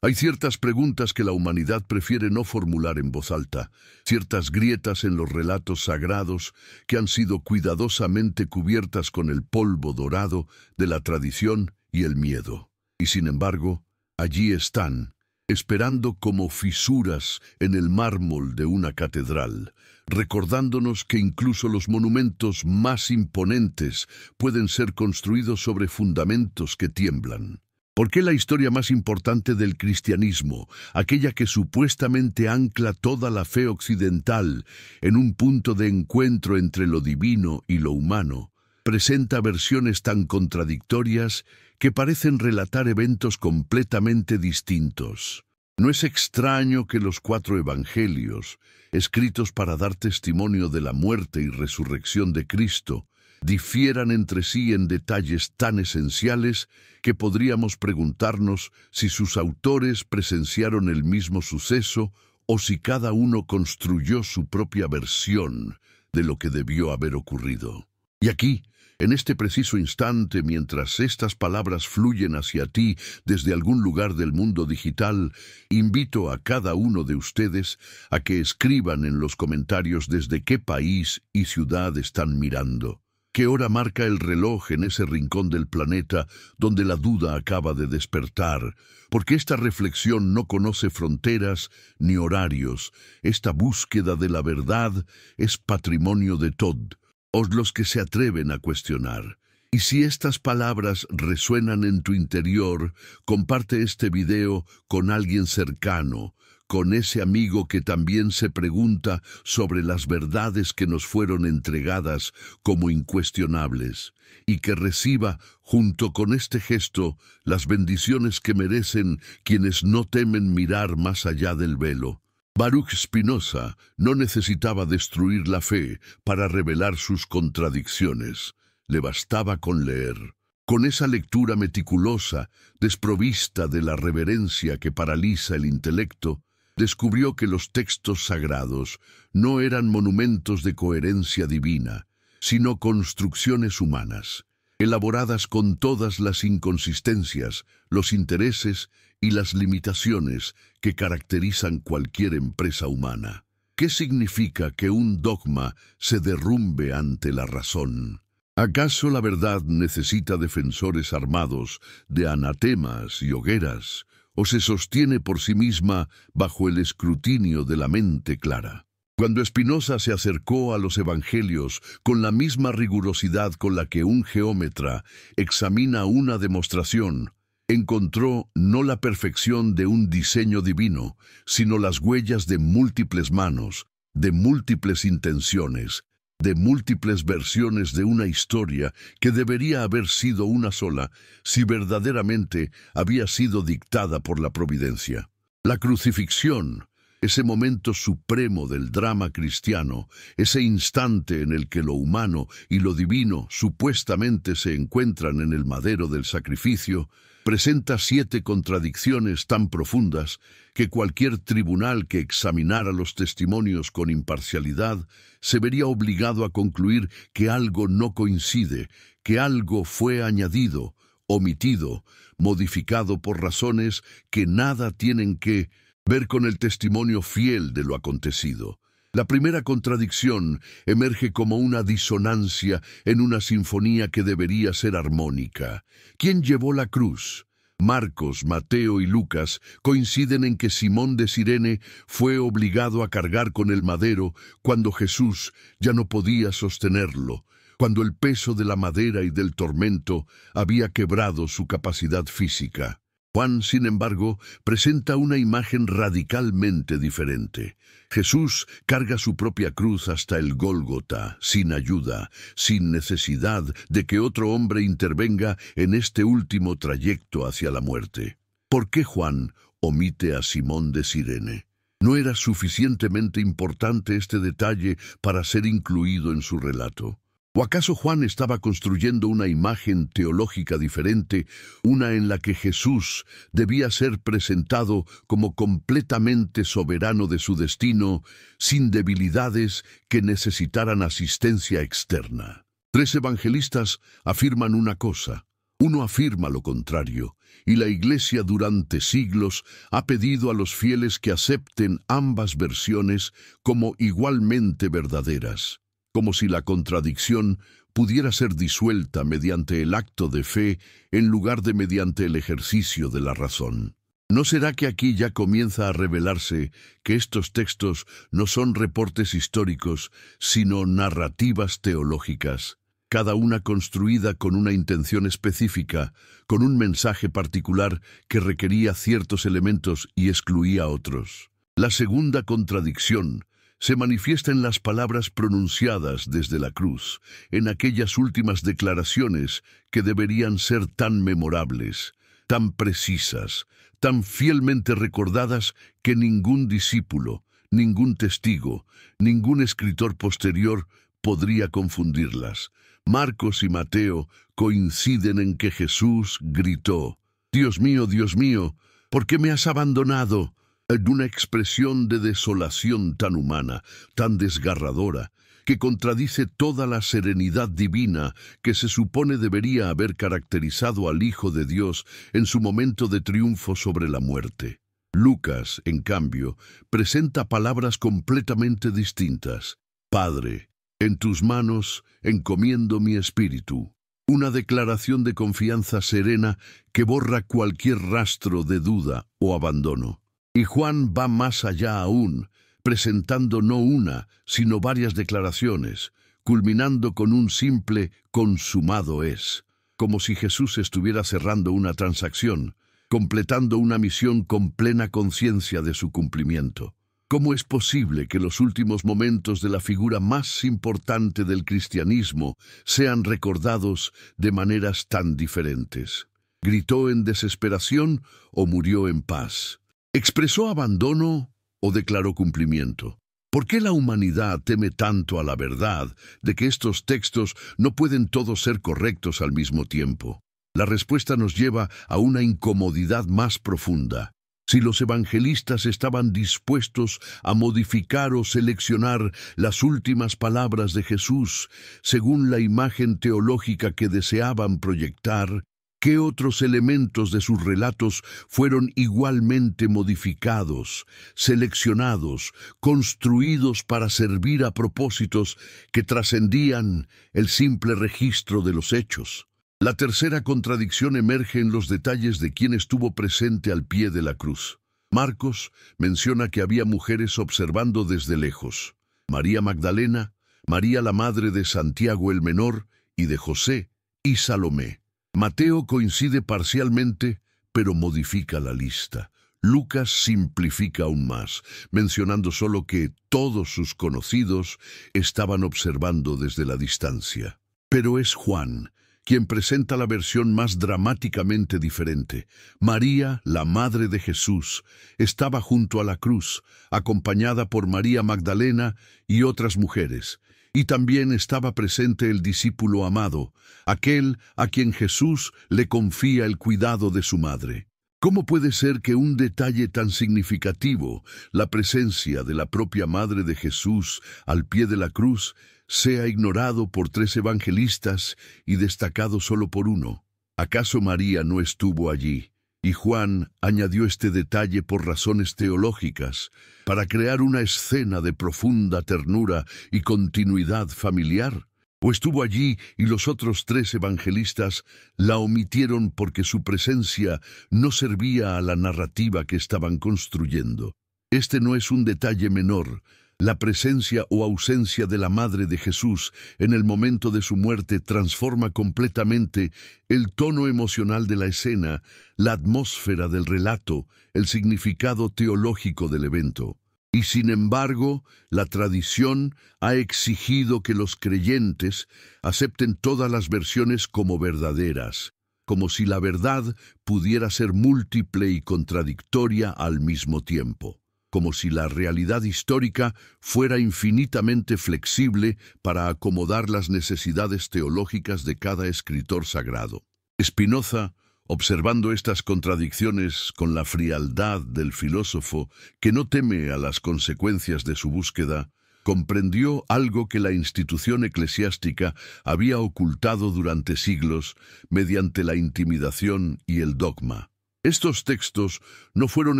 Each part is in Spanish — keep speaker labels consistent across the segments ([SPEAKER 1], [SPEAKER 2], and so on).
[SPEAKER 1] Hay ciertas preguntas que la humanidad prefiere no formular en voz alta, ciertas grietas en los relatos sagrados que han sido cuidadosamente cubiertas con el polvo dorado de la tradición y el miedo. Y sin embargo, allí están, esperando como fisuras en el mármol de una catedral, recordándonos que incluso los monumentos más imponentes pueden ser construidos sobre fundamentos que tiemblan. ¿Por qué la historia más importante del cristianismo, aquella que supuestamente ancla toda la fe occidental en un punto de encuentro entre lo divino y lo humano, presenta versiones tan contradictorias que parecen relatar eventos completamente distintos? No es extraño que los 4 evangelios, escritos para dar testimonio de la muerte y resurrección de Cristo, difieran entre sí en detalles tan esenciales que podríamos preguntarnos si sus autores presenciaron el mismo suceso o si cada uno construyó su propia versión de lo que debió haber ocurrido. Y aquí, en este preciso instante, mientras estas palabras fluyen hacia ti desde algún lugar del mundo digital, invito a cada uno de ustedes a que escriban en los comentarios desde qué país y ciudad están mirando. ¿Qué hora marca el reloj en ese rincón del planeta donde la duda acaba de despertar? Porque esta reflexión no conoce fronteras ni horarios. Esta búsqueda de la verdad es patrimonio de todos los que se atreven a cuestionar. Y si estas palabras resuenan en tu interior, comparte este video con alguien cercano, con ese amigo que también se pregunta sobre las verdades que nos fueron entregadas como incuestionables, y que reciba, junto con este gesto, las bendiciones que merecen quienes no temen mirar más allá del velo. Baruch Spinoza no necesitaba destruir la fe para revelar sus contradicciones. Le bastaba con leer. Con esa lectura meticulosa, desprovista de la reverencia que paraliza el intelecto, descubrió que los textos sagrados no eran monumentos de coherencia divina, sino construcciones humanas, elaboradas con todas las inconsistencias, los intereses y las limitaciones que caracterizan cualquier empresa humana. ¿Qué significa que un dogma se derrumbe ante la razón? ¿Acaso la verdad necesita defensores armados de anatemas y hogueras, o se sostiene por sí misma bajo el escrutinio de la mente clara? Cuando Spinoza se acercó a los evangelios con la misma rigurosidad con la que un geómetra examina una demostración, encontró no la perfección de un diseño divino, sino las huellas de múltiples manos, de múltiples intenciones, de múltiples versiones de una historia que debería haber sido una sola si verdaderamente había sido dictada por la providencia. La crucifixión, ese momento supremo del drama cristiano, ese instante en el que lo humano y lo divino supuestamente se encuentran en el madero del sacrificio, presenta 7 contradicciones tan profundas que cualquier tribunal que examinara los testimonios con imparcialidad se vería obligado a concluir que algo no coincide, que algo fue añadido, omitido, modificado por razones que nada tienen que ver con el testimonio fiel de lo acontecido. La primera contradicción emerge como una disonancia en una sinfonía que debería ser armónica. ¿Quién llevó la cruz? Marcos, Mateo y Lucas coinciden en que Simón de Cirene fue obligado a cargar con el madero cuando Jesús ya no podía sostenerlo, cuando el peso de la madera y del tormento había quebrado su capacidad física. Juan, sin embargo, presenta una imagen radicalmente diferente. Jesús carga su propia cruz hasta el Gólgota, sin ayuda, sin necesidad de que otro hombre intervenga en este último trayecto hacia la muerte. ¿Por qué Juan omite a Simón de Cirene? ¿No era suficientemente importante este detalle para ser incluido en su relato? ¿O acaso Juan estaba construyendo una imagen teológica diferente, una en la que Jesús debía ser presentado como completamente soberano de su destino, sin debilidades que necesitaran asistencia externa? 3 evangelistas afirman una cosa, uno afirma lo contrario, y la Iglesia durante siglos ha pedido a los fieles que acepten ambas versiones como igualmente verdaderas, como si la contradicción pudiera ser disuelta mediante el acto de fe en lugar de mediante el ejercicio de la razón. ¿No será que aquí ya comienza a revelarse que estos textos no son reportes históricos, sino narrativas teológicas, cada una construida con una intención específica, con un mensaje particular que requería ciertos elementos y excluía otros? La segunda contradicción se manifiesta en las palabras pronunciadas desde la cruz, en aquellas últimas declaraciones que deberían ser tan memorables, tan precisas, tan fielmente recordadas que ningún discípulo, ningún testigo, ningún escritor posterior podría confundirlas. Marcos y Mateo coinciden en que Jesús gritó: Dios mío, ¿por qué me has abandonado?, en una expresión de desolación tan humana, tan desgarradora, que contradice toda la serenidad divina que se supone debería haber caracterizado al Hijo de Dios en su momento de triunfo sobre la muerte. Lucas, en cambio, presenta palabras completamente distintas. Padre, en tus manos encomiendo mi espíritu. Una declaración de confianza serena que borra cualquier rastro de duda o abandono. Y Juan va más allá aún, presentando no una, sino varias declaraciones, culminando con un simple «consumado es», como si Jesús estuviera cerrando una transacción, completando una misión con plena conciencia de su cumplimiento. ¿Cómo es posible que los últimos momentos de la figura más importante del cristianismo sean recordados de maneras tan diferentes? ¿Gritó en desesperación o murió en paz? ¿Expresó abandono o declaró cumplimiento? ¿Por qué la humanidad teme tanto a la verdad de que estos textos no pueden todos ser correctos al mismo tiempo? La respuesta nos lleva a una incomodidad más profunda. Si los evangelistas estaban dispuestos a modificar o seleccionar las últimas palabras de Jesús según la imagen teológica que deseaban proyectar, ¿qué otros elementos de sus relatos fueron igualmente modificados, seleccionados, construidos para servir a propósitos que trascendían el simple registro de los hechos? La tercera contradicción emerge en los detalles de quién estuvo presente al pie de la cruz. Marcos menciona que había mujeres observando desde lejos: María Magdalena, María la madre de Santiago el Menor y de José, y Salomé. Mateo coincide parcialmente, pero modifica la lista. Lucas simplifica aún más, mencionando solo que todos sus conocidos estaban observando desde la distancia. Pero es Juan quien presenta la versión más dramáticamente diferente. María, la madre de Jesús, estaba junto a la cruz, acompañada por María Magdalena y otras mujeres. Y también estaba presente el discípulo amado, aquel a quien Jesús le confía el cuidado de su madre. ¿Cómo puede ser que un detalle tan significativo, la presencia de la propia madre de Jesús al pie de la cruz, sea ignorado por 3 evangelistas y destacado solo por uno? ¿Acaso María no estuvo allí? Y Juan añadió este detalle por razones teológicas, para crear una escena de profunda ternura y continuidad familiar. ¿O estuvo allí y los otros 3 evangelistas la omitieron porque su presencia no servía a la narrativa que estaban construyendo? Este no es un detalle menor. La presencia o ausencia de la madre de Jesús en el momento de su muerte transforma completamente el tono emocional de la escena, la atmósfera del relato, el significado teológico del evento. Y sin embargo, la tradición ha exigido que los creyentes acepten todas las versiones como verdaderas, como si la verdad pudiera ser múltiple y contradictoria al mismo tiempo, como si la realidad histórica fuera infinitamente flexible para acomodar las necesidades teológicas de cada escritor sagrado. Spinoza, observando estas contradicciones con la frialdad del filósofo que no teme a las consecuencias de su búsqueda, Comprendió algo que la institución eclesiástica había ocultado durante siglos mediante la intimidación y el dogma. Estos textos no fueron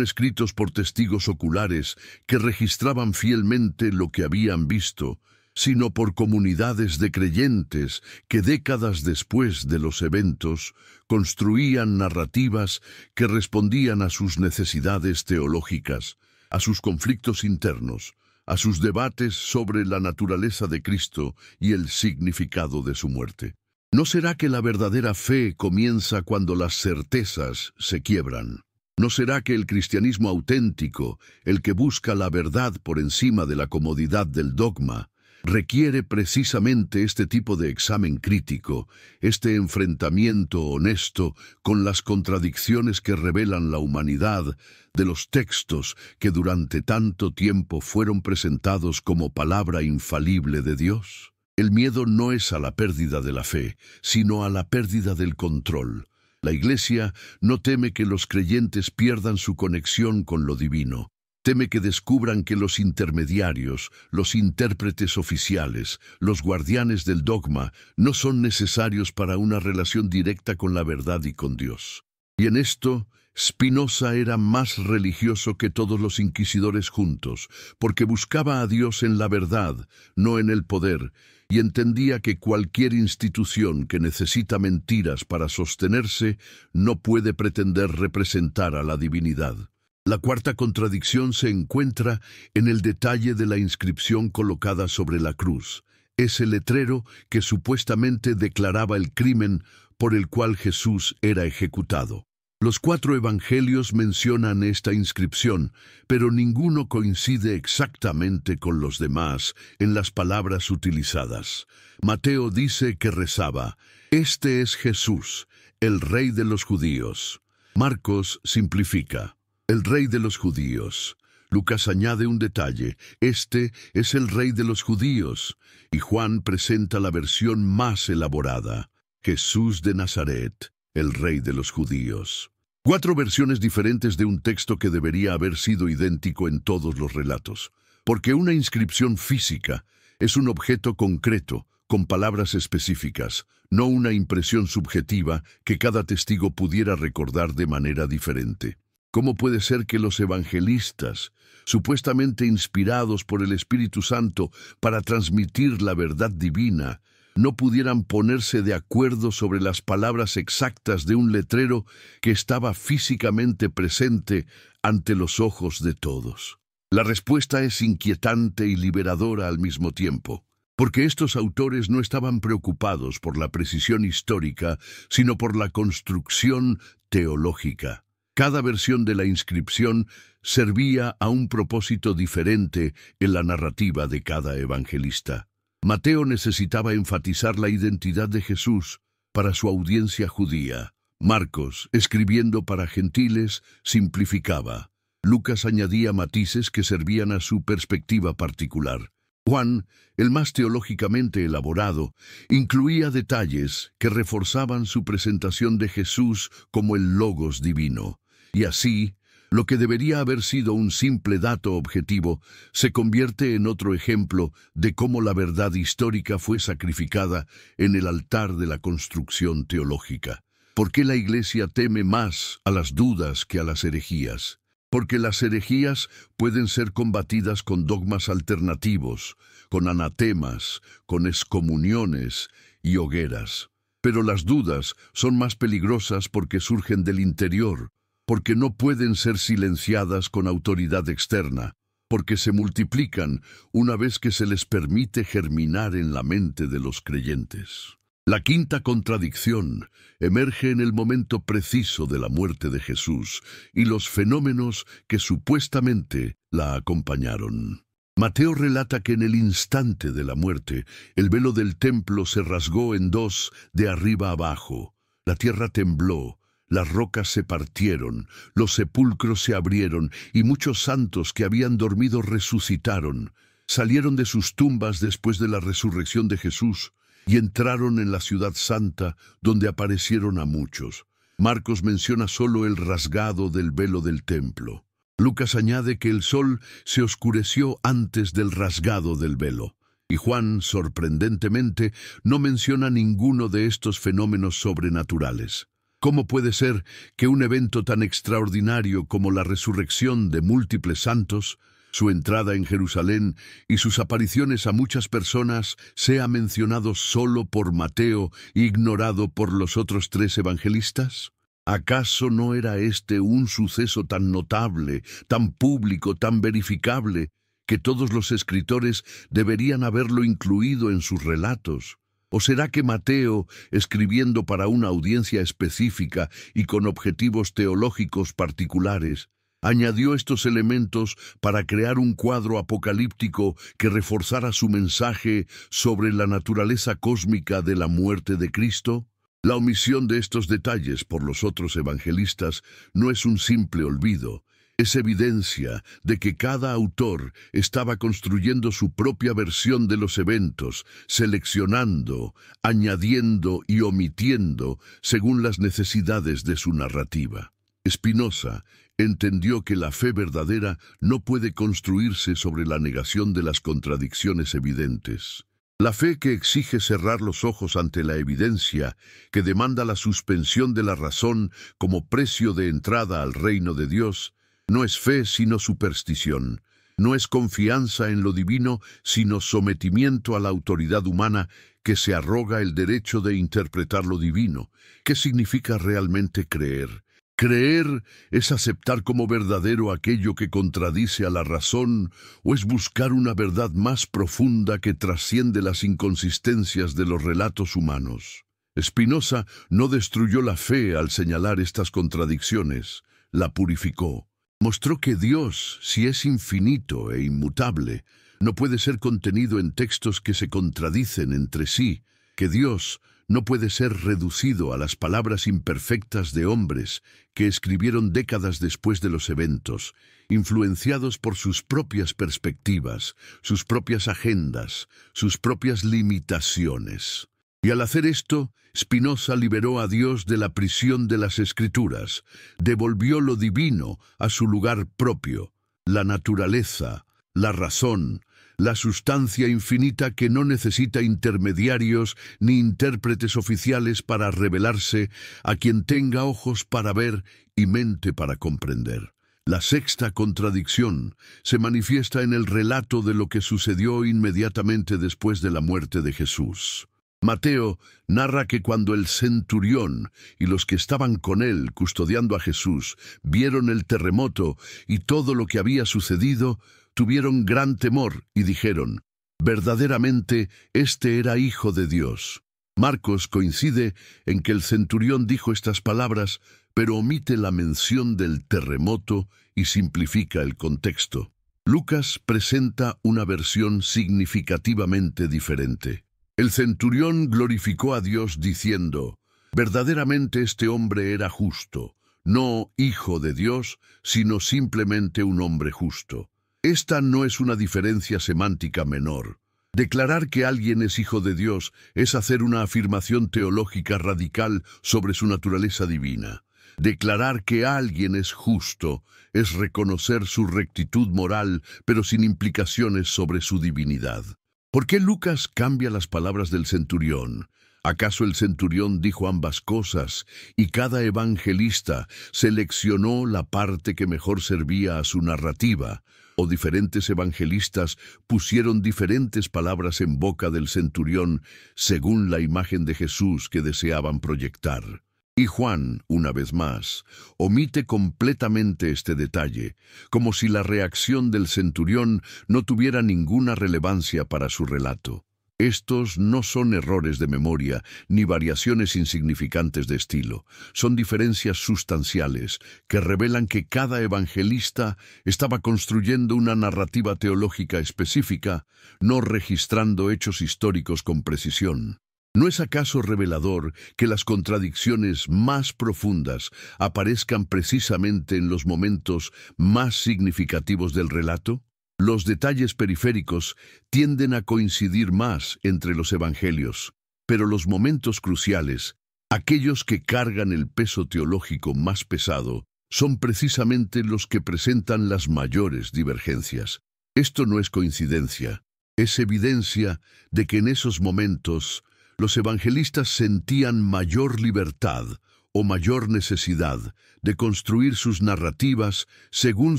[SPEAKER 1] escritos por testigos oculares que registraban fielmente lo que habían visto, sino por comunidades de creyentes que décadas después de los eventos construían narrativas que respondían a sus necesidades teológicas, a sus conflictos internos, a sus debates sobre la naturaleza de Cristo y el significado de su muerte. ¿No será que la verdadera fe comienza cuando las certezas se quiebran? ¿No será que el cristianismo auténtico, el que busca la verdad por encima de la comodidad del dogma, requiere precisamente este tipo de examen crítico, este enfrentamiento honesto con las contradicciones que revelan la humanidad de los textos que durante tanto tiempo fueron presentados como palabra infalible de Dios? El miedo no es a la pérdida de la fe, sino a la pérdida del control. La Iglesia no teme que los creyentes pierdan su conexión con lo divino. Teme que descubran que los intermediarios, los intérpretes oficiales, los guardianes del dogma, no son necesarios para una relación directa con la verdad y con Dios. Y en esto, Spinoza era más religioso que todos los inquisidores juntos, porque buscaba a Dios en la verdad, no en el poder, y entendía que cualquier institución que necesita mentiras para sostenerse no puede pretender representar a la divinidad. La cuarta contradicción se encuentra en el detalle de la inscripción colocada sobre la cruz, ese letrero que supuestamente declaraba el crimen por el cual Jesús era ejecutado. Los 4 evangelios mencionan esta inscripción, pero ninguno coincide exactamente con los demás en las palabras utilizadas. Mateo dice que rezaba: «Este es Jesús, el Rey de los judíos». Marcos simplifica: «El Rey de los judíos». Lucas añade un detalle: «Este es el Rey de los judíos». Y Juan presenta la versión más elaborada: «Jesús de Nazaret, el Rey de los judíos». 4 versiones diferentes de un texto que debería haber sido idéntico en todos los relatos. Porque una inscripción física es un objeto concreto, con palabras específicas, no una impresión subjetiva que cada testigo pudiera recordar de manera diferente. ¿Cómo puede ser que los evangelistas, supuestamente inspirados por el Espíritu Santo para transmitir la verdad divina, no pudieran ponerse de acuerdo sobre las palabras exactas de un letrero que estaba físicamente presente ante los ojos de todos? La respuesta es inquietante y liberadora al mismo tiempo, porque estos autores no estaban preocupados por la precisión histórica, sino por la construcción teológica. Cada versión de la inscripción servía a un propósito diferente en la narrativa de cada evangelista. Mateo necesitaba enfatizar la identidad de Jesús para su audiencia judía. Marcos, escribiendo para gentiles, simplificaba. Lucas añadía matices que servían a su perspectiva particular. Juan, el más teológicamente elaborado, incluía detalles que reforzaban su presentación de Jesús como el Logos divino. Y así, lo que debería haber sido un simple dato objetivo se convierte en otro ejemplo de cómo la verdad histórica fue sacrificada en el altar de la construcción teológica. ¿Por qué la Iglesia teme más a las dudas que a las herejías? Porque las herejías pueden ser combatidas con dogmas alternativos, con anatemas, con excomuniones y hogueras. Pero las dudas son más peligrosas porque surgen del interior, porque no pueden ser silenciadas con autoridad externa, porque se multiplican una vez que se les permite germinar en la mente de los creyentes. La quinta contradicción emerge en el momento preciso de la muerte de Jesús y los fenómenos que supuestamente la acompañaron. Mateo relata que en el instante de la muerte, el velo del templo se rasgó en 2 de arriba abajo. La tierra tembló, las rocas se partieron, los sepulcros se abrieron y muchos santos que habían dormido resucitaron. Salieron de sus tumbas después de la resurrección de Jesús y entraron en la ciudad santa, donde aparecieron a muchos. Marcos menciona solo el rasgado del velo del templo. Lucas añade que el sol se oscureció antes del rasgado del velo. Y Juan, sorprendentemente, no menciona ninguno de estos fenómenos sobrenaturales. ¿Cómo puede ser que un evento tan extraordinario como la resurrección de múltiples santos, su entrada en Jerusalén y sus apariciones a muchas personas sea mencionado solo por Mateo e ignorado por los otros 3 evangelistas? ¿Acaso no era este un suceso tan notable, tan público, tan verificable, que todos los escritores deberían haberlo incluido en sus relatos? ¿O será que Mateo, escribiendo para una audiencia específica y con objetivos teológicos particulares, añadió estos elementos para crear un cuadro apocalíptico que reforzara su mensaje sobre la naturaleza cósmica de la muerte de Cristo? La omisión de estos detalles por los otros evangelistas no es un simple olvido. Es evidencia de que cada autor estaba construyendo su propia versión de los eventos, seleccionando, añadiendo y omitiendo según las necesidades de su narrativa. Spinoza entendió que la fe verdadera no puede construirse sobre la negación de las contradicciones evidentes. La fe que exige cerrar los ojos ante la evidencia, que demanda la suspensión de la razón como precio de entrada al reino de Dios, no es fe sino superstición, no es confianza en lo divino sino sometimiento a la autoridad humana que se arroga el derecho de interpretar lo divino. ¿Qué significa realmente creer? ¿Creer es aceptar como verdadero aquello que contradice a la razón o es buscar una verdad más profunda que trasciende las inconsistencias de los relatos humanos? Spinoza no destruyó la fe al señalar estas contradicciones, la purificó. Mostró que Dios, si es infinito e inmutable, no puede ser contenido en textos que se contradicen entre sí, que Dios no puede ser reducido a las palabras imperfectas de hombres que escribieron décadas después de los eventos, influenciados por sus propias perspectivas, sus propias agendas, sus propias limitaciones. Y al hacer esto, Spinoza liberó a Dios de la prisión de las Escrituras, devolvió lo divino a su lugar propio, la naturaleza, la razón, la sustancia infinita que no necesita intermediarios ni intérpretes oficiales para revelarse a quien tenga ojos para ver y mente para comprender. La sexta contradicción se manifiesta en el relato de lo que sucedió inmediatamente después de la muerte de Jesús. Mateo narra que cuando el centurión y los que estaban con él custodiando a Jesús vieron el terremoto y todo lo que había sucedido, tuvieron gran temor y dijeron: verdaderamente este era Hijo de Dios. Marcos coincide en que el centurión dijo estas palabras, pero omite la mención del terremoto y simplifica el contexto. Lucas presenta una versión significativamente diferente. El centurión glorificó a Dios diciendo: verdaderamente este hombre era justo, no hijo de Dios, sino simplemente un hombre justo. Esta no es una diferencia semántica menor. Declarar que alguien es hijo de Dios es hacer una afirmación teológica radical sobre su naturaleza divina. Declarar que alguien es justo es reconocer su rectitud moral, pero sin implicaciones sobre su divinidad. ¿Por qué Lucas cambia las palabras del centurión? ¿Acaso el centurión dijo ambas cosas y cada evangelista seleccionó la parte que mejor servía a su narrativa? ¿O diferentes evangelistas pusieron diferentes palabras en boca del centurión según la imagen de Jesús que deseaban proyectar? Y Juan, una vez más, omite completamente este detalle, como si la reacción del centurión no tuviera ninguna relevancia para su relato. Estos no son errores de memoria ni variaciones insignificantes de estilo. Son diferencias sustanciales que revelan que cada evangelista estaba construyendo una narrativa teológica específica, no registrando hechos históricos con precisión. ¿No es acaso revelador que las contradicciones más profundas aparezcan precisamente en los momentos más significativos del relato? Los detalles periféricos tienden a coincidir más entre los evangelios, pero los momentos cruciales, aquellos que cargan el peso teológico más pesado, son precisamente los que presentan las mayores divergencias. Esto no es coincidencia, es evidencia de que en esos momentos los evangelistas sentían mayor libertad o mayor necesidad de construir sus narrativas según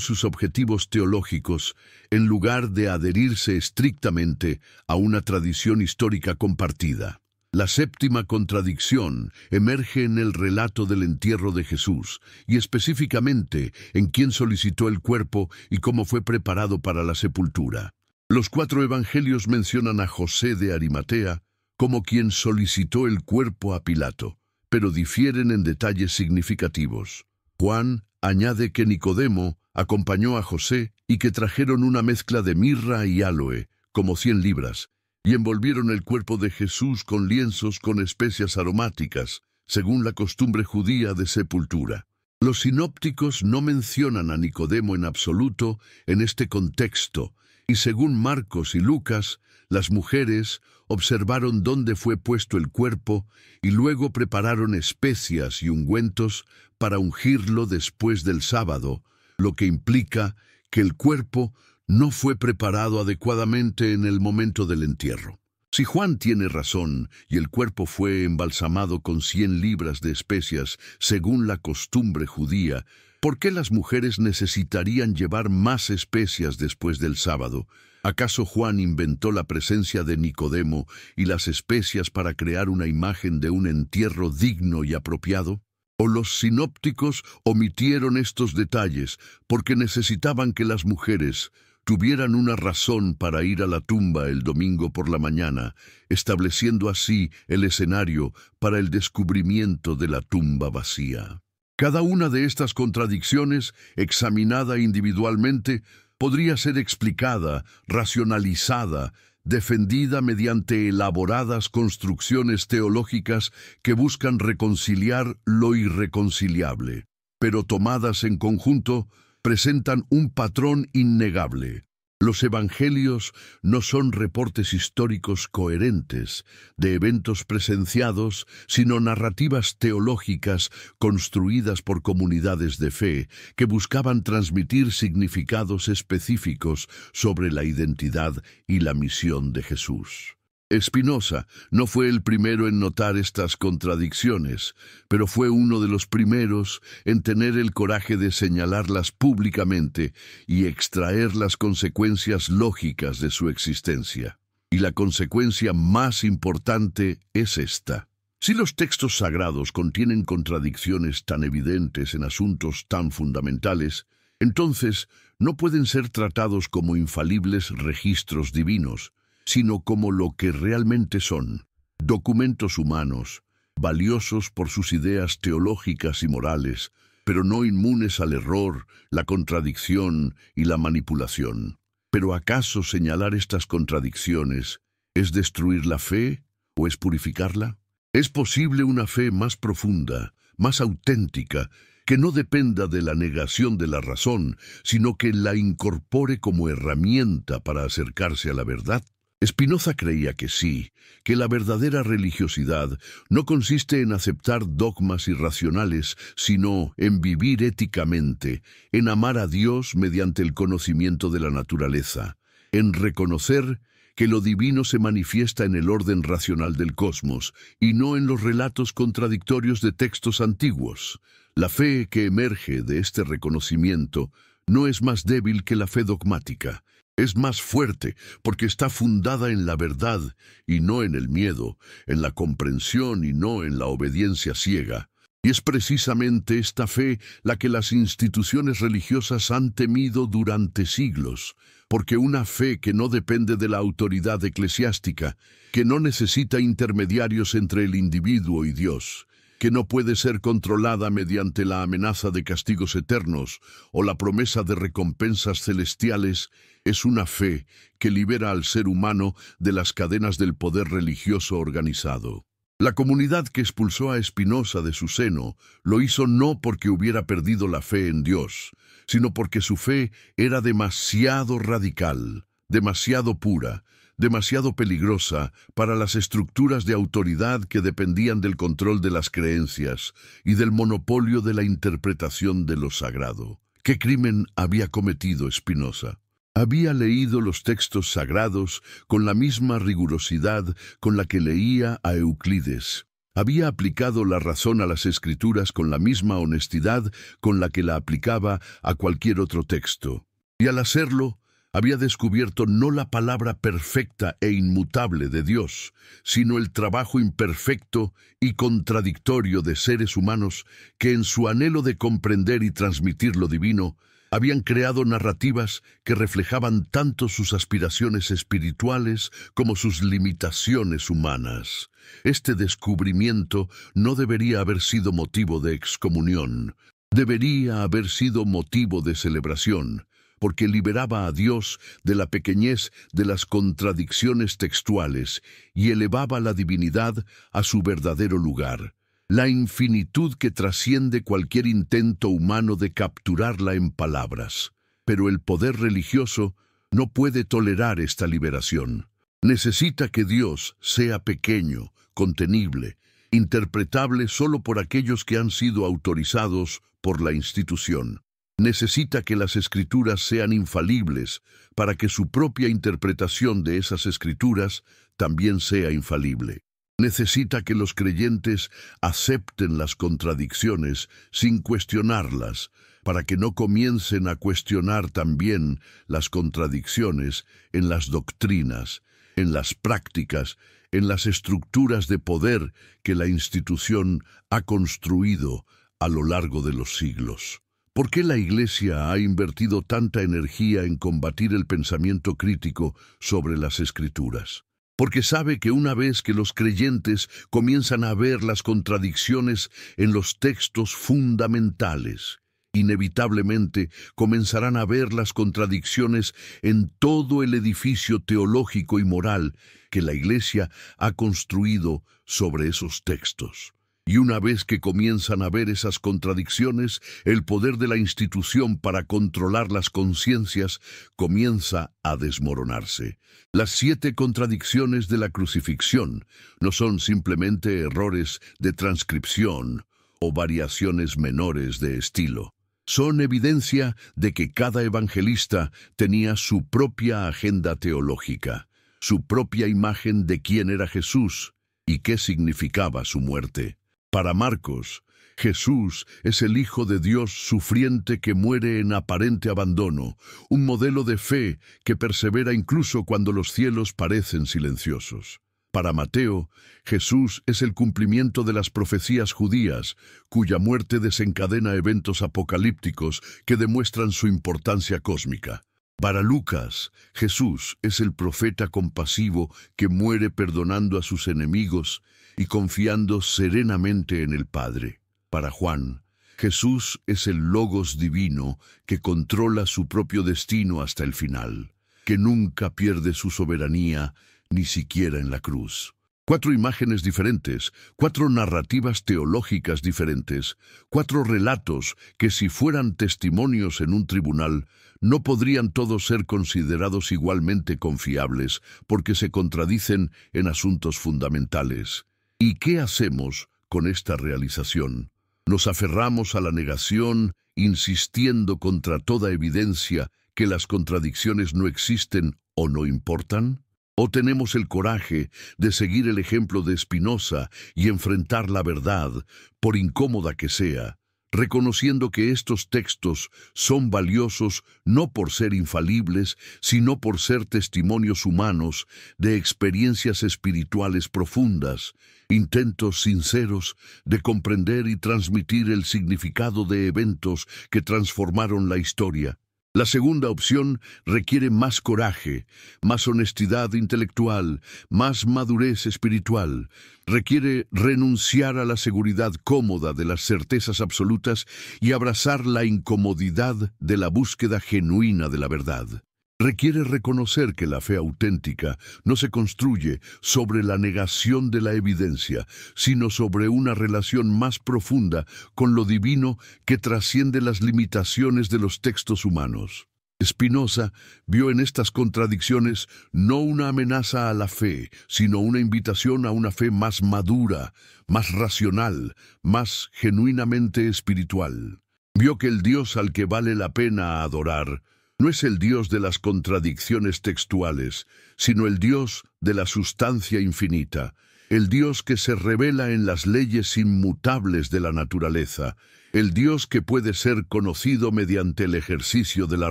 [SPEAKER 1] sus objetivos teológicos, en lugar de adherirse estrictamente a una tradición histórica compartida. La séptima contradicción emerge en el relato del entierro de Jesús, y específicamente en quién solicitó el cuerpo y cómo fue preparado para la sepultura. Los 4 evangelios mencionan a José de Arimatea como quien solicitó el cuerpo a Pilato, pero difieren en detalles significativos. Juan añade que Nicodemo acompañó a José y que trajeron una mezcla de mirra y áloe, como 100 libras, y envolvieron el cuerpo de Jesús con lienzos con especias aromáticas, según la costumbre judía de sepultura. Los sinópticos no mencionan a Nicodemo en absoluto en este contexto, y según Marcos y Lucas, las mujeres observaron dónde fue puesto el cuerpo y luego prepararon especias y ungüentos para ungirlo después del sábado, lo que implica que el cuerpo no fue preparado adecuadamente en el momento del entierro. Si Juan tiene razón y el cuerpo fue embalsamado con 100 libras de especias según la costumbre judía, ¿por qué las mujeres necesitarían llevar más especias después del sábado? ¿Acaso Juan inventó la presencia de Nicodemo y las especias para crear una imagen de un entierro digno y apropiado? ¿O los sinópticos omitieron estos detalles porque necesitaban que las mujeres tuvieran una razón para ir a la tumba el domingo por la mañana, estableciendo así el escenario para el descubrimiento de la tumba vacía? Cada una de estas contradicciones, examinada individualmente, podría ser explicada, racionalizada, defendida mediante elaboradas construcciones teológicas que buscan reconciliar lo irreconciliable, pero tomadas en conjunto, presentan un patrón innegable. Los evangelios no son reportes históricos coherentes de eventos presenciados, sino narrativas teológicas construidas por comunidades de fe que buscaban transmitir significados específicos sobre la identidad y la misión de Jesús. Spinoza no fue el primero en notar estas contradicciones, pero fue uno de los primeros en tener el coraje de señalarlas públicamente y extraer las consecuencias lógicas de su existencia. Y la consecuencia más importante es esta. Si los textos sagrados contienen contradicciones tan evidentes en asuntos tan fundamentales, entonces no pueden ser tratados como infalibles registros divinos, sino como lo que realmente son, documentos humanos, valiosos por sus ideas teológicas y morales, pero no inmunes al error, la contradicción y la manipulación. ¿Pero acaso señalar estas contradicciones es destruir la fe o es purificarla? ¿Es posible una fe más profunda, más auténtica, que no dependa de la negación de la razón, sino que la incorpore como herramienta para acercarse a la verdad? Spinoza creía que sí, que la verdadera religiosidad no consiste en aceptar dogmas irracionales, sino en vivir éticamente, en amar a Dios mediante el conocimiento de la naturaleza, en reconocer que lo divino se manifiesta en el orden racional del cosmos y no en los relatos contradictorios de textos antiguos. La fe que emerge de este reconocimiento no es más débil que la fe dogmática. Es más fuerte porque está fundada en la verdad y no en el miedo, en la comprensión y no en la obediencia ciega. Y es precisamente esta fe la que las instituciones religiosas han temido durante siglos, porque una fe que no depende de la autoridad eclesiástica, que no necesita intermediarios entre el individuo y Dios, que no puede ser controlada mediante la amenaza de castigos eternos o la promesa de recompensas celestiales, es una fe que libera al ser humano de las cadenas del poder religioso organizado. La comunidad que expulsó a Spinoza de su seno lo hizo no porque hubiera perdido la fe en Dios, sino porque su fe era demasiado radical, demasiado pura, demasiado peligrosa para las estructuras de autoridad que dependían del control de las creencias y del monopolio de la interpretación de lo sagrado. ¿Qué crimen había cometido Spinoza? Había leído los textos sagrados con la misma rigurosidad con la que leía a Euclides. Había aplicado la razón a las Escrituras con la misma honestidad con la que la aplicaba a cualquier otro texto. Y al hacerlo, había descubierto no la palabra perfecta e inmutable de Dios, sino el trabajo imperfecto y contradictorio de seres humanos que en su anhelo de comprender y transmitir lo divino, habían creado narrativas que reflejaban tanto sus aspiraciones espirituales como sus limitaciones humanas. Este descubrimiento no debería haber sido motivo de excomunión, debería haber sido motivo de celebración, porque liberaba a Dios de la pequeñez de las contradicciones textuales y elevaba la divinidad a su verdadero lugar. La infinitud que trasciende cualquier intento humano de capturarla en palabras. Pero el poder religioso no puede tolerar esta liberación. Necesita que Dios sea pequeño, contenible, interpretable solo por aquellos que han sido autorizados por la institución. Necesita que las Escrituras sean infalibles para que su propia interpretación de esas Escrituras también sea infalible. Necesita que los creyentes acepten las contradicciones sin cuestionarlas, para que no comiencen a cuestionar también las contradicciones en las doctrinas, en las prácticas, en las estructuras de poder que la institución ha construido a lo largo de los siglos. ¿Por qué la Iglesia ha invertido tanta energía en combatir el pensamiento crítico sobre las Escrituras? Porque sabe que una vez que los creyentes comienzan a ver las contradicciones en los textos fundamentales, inevitablemente comenzarán a ver las contradicciones en todo el edificio teológico y moral que la Iglesia ha construido sobre esos textos. Y una vez que comienzan a ver esas contradicciones, el poder de la institución para controlar las conciencias comienza a desmoronarse. Las 7 contradicciones de la crucifixión no son simplemente errores de transcripción o variaciones menores de estilo. Son evidencia de que cada evangelista tenía su propia agenda teológica, su propia imagen de quién era Jesús y qué significaba su muerte. Para Marcos, Jesús es el Hijo de Dios sufriente que muere en aparente abandono, un modelo de fe que persevera incluso cuando los cielos parecen silenciosos. Para Mateo, Jesús es el cumplimiento de las profecías judías, cuya muerte desencadena eventos apocalípticos que demuestran su importancia cósmica. Para Lucas, Jesús es el profeta compasivo que muere perdonando a sus enemigos y confiando serenamente en el Padre. Para Juan, Jesús es el Logos divino que controla su propio destino hasta el final, que nunca pierde su soberanía, ni siquiera en la cruz. 4 imágenes diferentes, 4 narrativas teológicas diferentes, 4 relatos que si fueran testimonios en un tribunal, no podrían todos ser considerados igualmente confiables porque se contradicen en asuntos fundamentales. ¿Y qué hacemos con esta realización? Nos aferramos a la negación, insistiendo contra toda evidencia que las contradicciones no existen o no importan. ¿O tenemos el coraje de seguir el ejemplo de Spinoza y enfrentar la verdad, por incómoda que sea, reconociendo que estos textos son valiosos no por ser infalibles, sino por ser testimonios humanos de experiencias espirituales profundas, intentos sinceros de comprender y transmitir el significado de eventos que transformaron la historia? La segunda opción requiere más coraje, más honestidad intelectual, más madurez espiritual. Requiere renunciar a la seguridad cómoda de las certezas absolutas y abrazar la incomodidad de la búsqueda genuina de la verdad. Requiere reconocer que la fe auténtica no se construye sobre la negación de la evidencia, sino sobre una relación más profunda con lo divino que trasciende las limitaciones de los textos humanos. Spinoza vio en estas contradicciones no una amenaza a la fe, sino una invitación a una fe más madura, más racional, más genuinamente espiritual. Vio que el Dios al que vale la pena adorar no es el Dios de las contradicciones textuales, sino el Dios de la sustancia infinita, el Dios que se revela en las leyes inmutables de la naturaleza, el Dios que puede ser conocido mediante el ejercicio de la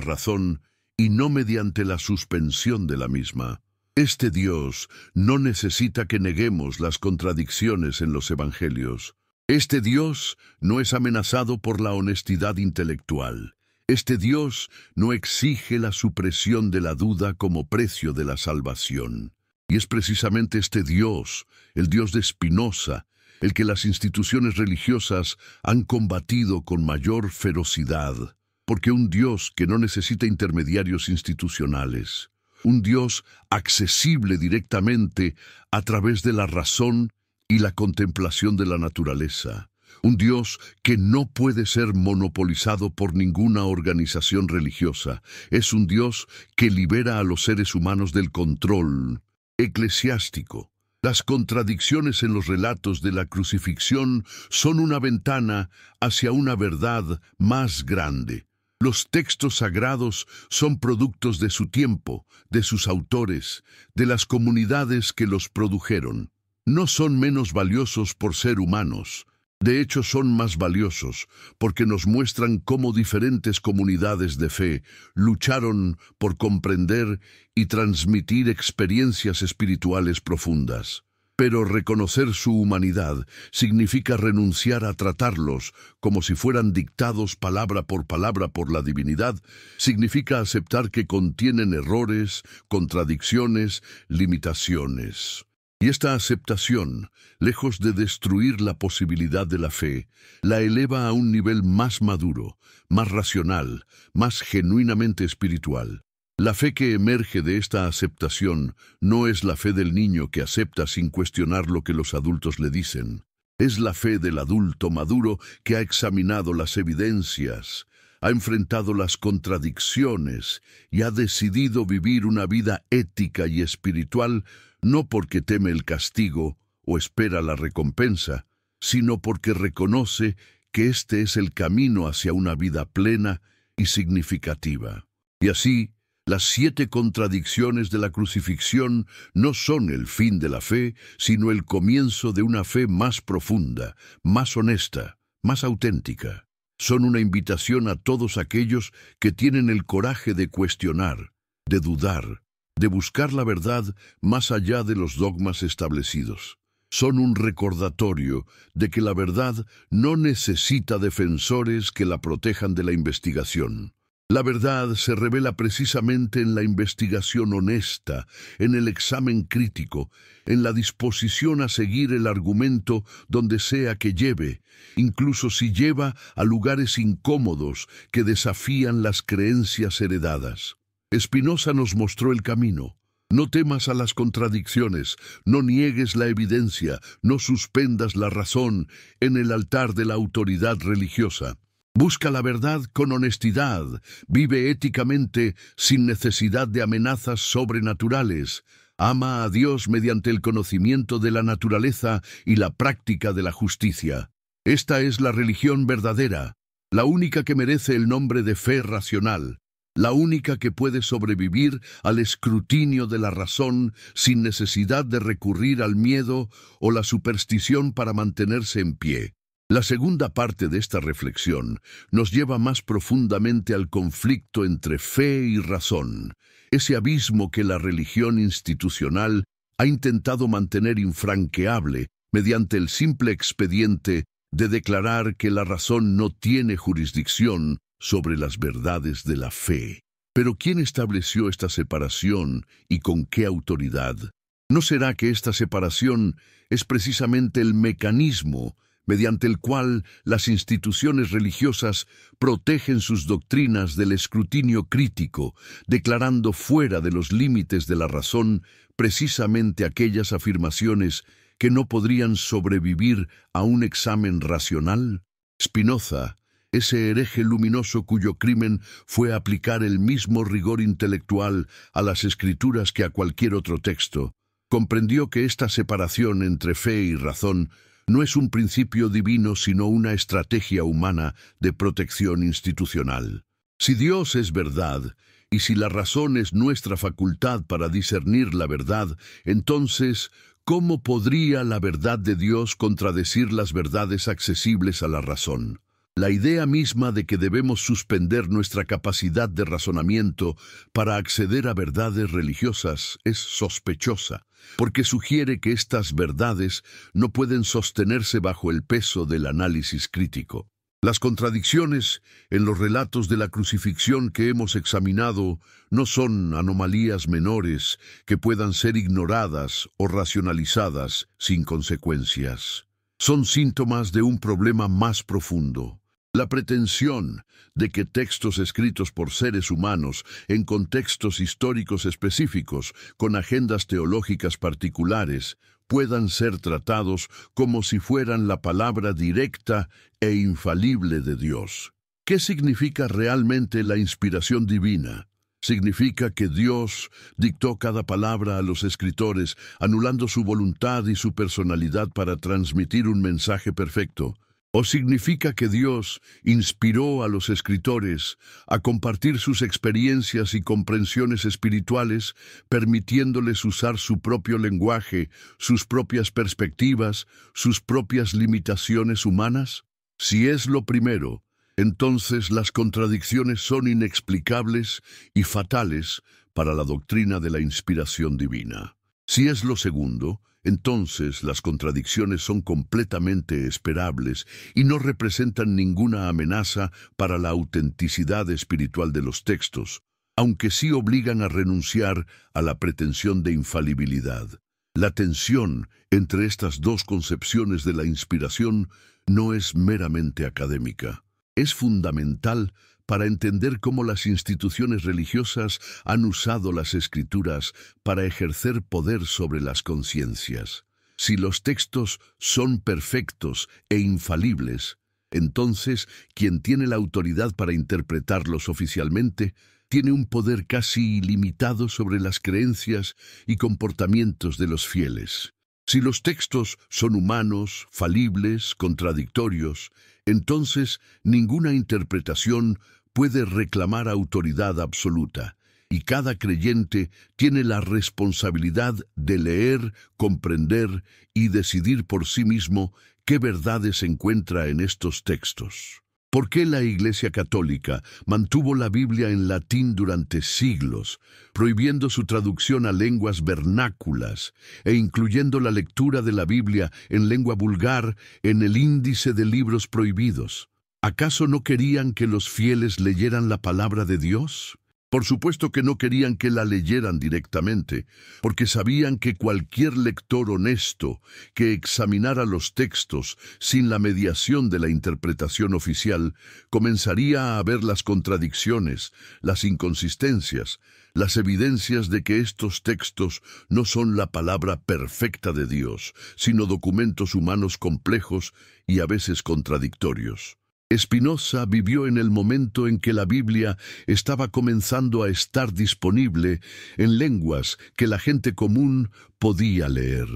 [SPEAKER 1] razón y no mediante la suspensión de la misma. Este Dios no necesita que neguemos las contradicciones en los evangelios. Este Dios no es amenazado por la honestidad intelectual. Este Dios no exige la supresión de la duda como precio de la salvación. Y es precisamente este Dios, el Dios de Spinoza, el que las instituciones religiosas han combatido con mayor ferocidad, porque un Dios que no necesita intermediarios institucionales, un Dios accesible directamente a través de la razón y la contemplación de la naturaleza, un Dios que no puede ser monopolizado por ninguna organización religiosa, es un Dios que libera a los seres humanos del control eclesiástico. Las contradicciones en los relatos de la crucifixión son una ventana hacia una verdad más grande. Los textos sagrados son productos de su tiempo, de sus autores, de las comunidades que los produjeron. No son menos valiosos por ser humanos. De hecho, son más valiosos porque nos muestran cómo diferentes comunidades de fe lucharon por comprender y transmitir experiencias espirituales profundas. Pero reconocer su humanidad significa renunciar a tratarlos como si fueran dictados palabra por la divinidad, significa aceptar que contienen errores, contradicciones, limitaciones. Y esta aceptación, lejos de destruir la posibilidad de la fe, la eleva a un nivel más maduro, más racional, más genuinamente espiritual. La fe que emerge de esta aceptación no es la fe del niño que acepta sin cuestionar lo que los adultos le dicen. Es la fe del adulto maduro que ha examinado las evidencias, ha enfrentado las contradicciones y ha decidido vivir una vida ética y espiritual no porque teme el castigo o espera la recompensa, sino porque reconoce que este es el camino hacia una vida plena y significativa. Y así, las 7 contradicciones de la crucifixión no son el fin de la fe, sino el comienzo de una fe más profunda, más honesta, más auténtica. Son una invitación a todos aquellos que tienen el coraje de cuestionar, de dudar, de buscar la verdad más allá de los dogmas establecidos. Son un recordatorio de que la verdad no necesita defensores que la protejan de la investigación. La verdad se revela precisamente en la investigación honesta, en el examen crítico, en la disposición a seguir el argumento donde sea que lleve, incluso si lleva a lugares incómodos que desafían las creencias heredadas. Spinoza nos mostró el camino. No temas a las contradicciones, no niegues la evidencia, no suspendas la razón en el altar de la autoridad religiosa. Busca la verdad con honestidad, vive éticamente sin necesidad de amenazas sobrenaturales. Ama a Dios mediante el conocimiento de la naturaleza y la práctica de la justicia. Esta es la religión verdadera, la única que merece el nombre de fe racional. La única que puede sobrevivir al escrutinio de la razón sin necesidad de recurrir al miedo o la superstición para mantenerse en pie. La segunda parte de esta reflexión nos lleva más profundamente al conflicto entre fe y razón, ese abismo que la religión institucional ha intentado mantener infranqueable mediante el simple expediente de declarar que la razón no tiene jurisdicción sobre las verdades de la fe. Pero ¿quién estableció esta separación y con qué autoridad? ¿No será que esta separación es precisamente el mecanismo mediante el cual las instituciones religiosas protegen sus doctrinas del escrutinio crítico, declarando fuera de los límites de la razón precisamente aquellas afirmaciones que no podrían sobrevivir a un examen racional? Spinoza, ese hereje luminoso cuyo crimen fue aplicar el mismo rigor intelectual a las Escrituras que a cualquier otro texto, comprendió que esta separación entre fe y razón no es un principio divino sino una estrategia humana de protección institucional. Si Dios es verdad, y si la razón es nuestra facultad para discernir la verdad, entonces, ¿cómo podría la verdad de Dios contradecir las verdades accesibles a la razón? La idea misma de que debemos suspender nuestra capacidad de razonamiento para acceder a verdades religiosas es sospechosa, porque sugiere que estas verdades no pueden sostenerse bajo el peso del análisis crítico. Las contradicciones en los relatos de la crucifixión que hemos examinado no son anomalías menores que puedan ser ignoradas o racionalizadas sin consecuencias. Son síntomas de un problema más profundo. La pretensión de que textos escritos por seres humanos en contextos históricos específicos, con agendas teológicas particulares, puedan ser tratados como si fueran la palabra directa e infalible de Dios. ¿Qué significa realmente la inspiración divina? Significa que Dios dictó cada palabra a los escritores, anulando su voluntad y su personalidad para transmitir un mensaje perfecto. ¿O significa que Dios inspiró a los escritores a compartir sus experiencias y comprensiones espirituales, permitiéndoles usar su propio lenguaje, sus propias perspectivas, sus propias limitaciones humanas? Si es lo primero, entonces las contradicciones son inexplicables y fatales para la doctrina de la inspiración divina. Si es lo segundo, entonces las contradicciones son completamente esperables y no representan ninguna amenaza para la autenticidad espiritual de los textos, aunque sí obligan a renunciar a la pretensión de infalibilidad. La tensión entre estas dos concepciones de la inspiración no es meramente académica. Es fundamental para entender cómo las instituciones religiosas han usado las Escrituras para ejercer poder sobre las conciencias. Si los textos son perfectos e infalibles, entonces quien tiene la autoridad para interpretarlos oficialmente tiene un poder casi ilimitado sobre las creencias y comportamientos de los fieles. Si los textos son humanos, falibles, contradictorios, entonces ninguna interpretación puede reclamar autoridad absoluta, y cada creyente tiene la responsabilidad de leer, comprender y decidir por sí mismo qué verdades encuentra en estos textos. ¿Por qué la Iglesia Católica mantuvo la Biblia en latín durante siglos, prohibiendo su traducción a lenguas vernáculas e incluyendo la lectura de la Biblia en lengua vulgar en el índice de libros prohibidos? ¿Acaso no querían que los fieles leyeran la palabra de Dios? Por supuesto que no querían que la leyeran directamente, porque sabían que cualquier lector honesto que examinara los textos sin la mediación de la interpretación oficial comenzaría a ver las contradicciones, las inconsistencias, las evidencias de que estos textos no son la palabra perfecta de Dios, sino documentos humanos complejos y a veces contradictorios. Spinoza vivió en el momento en que la Biblia estaba comenzando a estar disponible en lenguas que la gente común podía leer.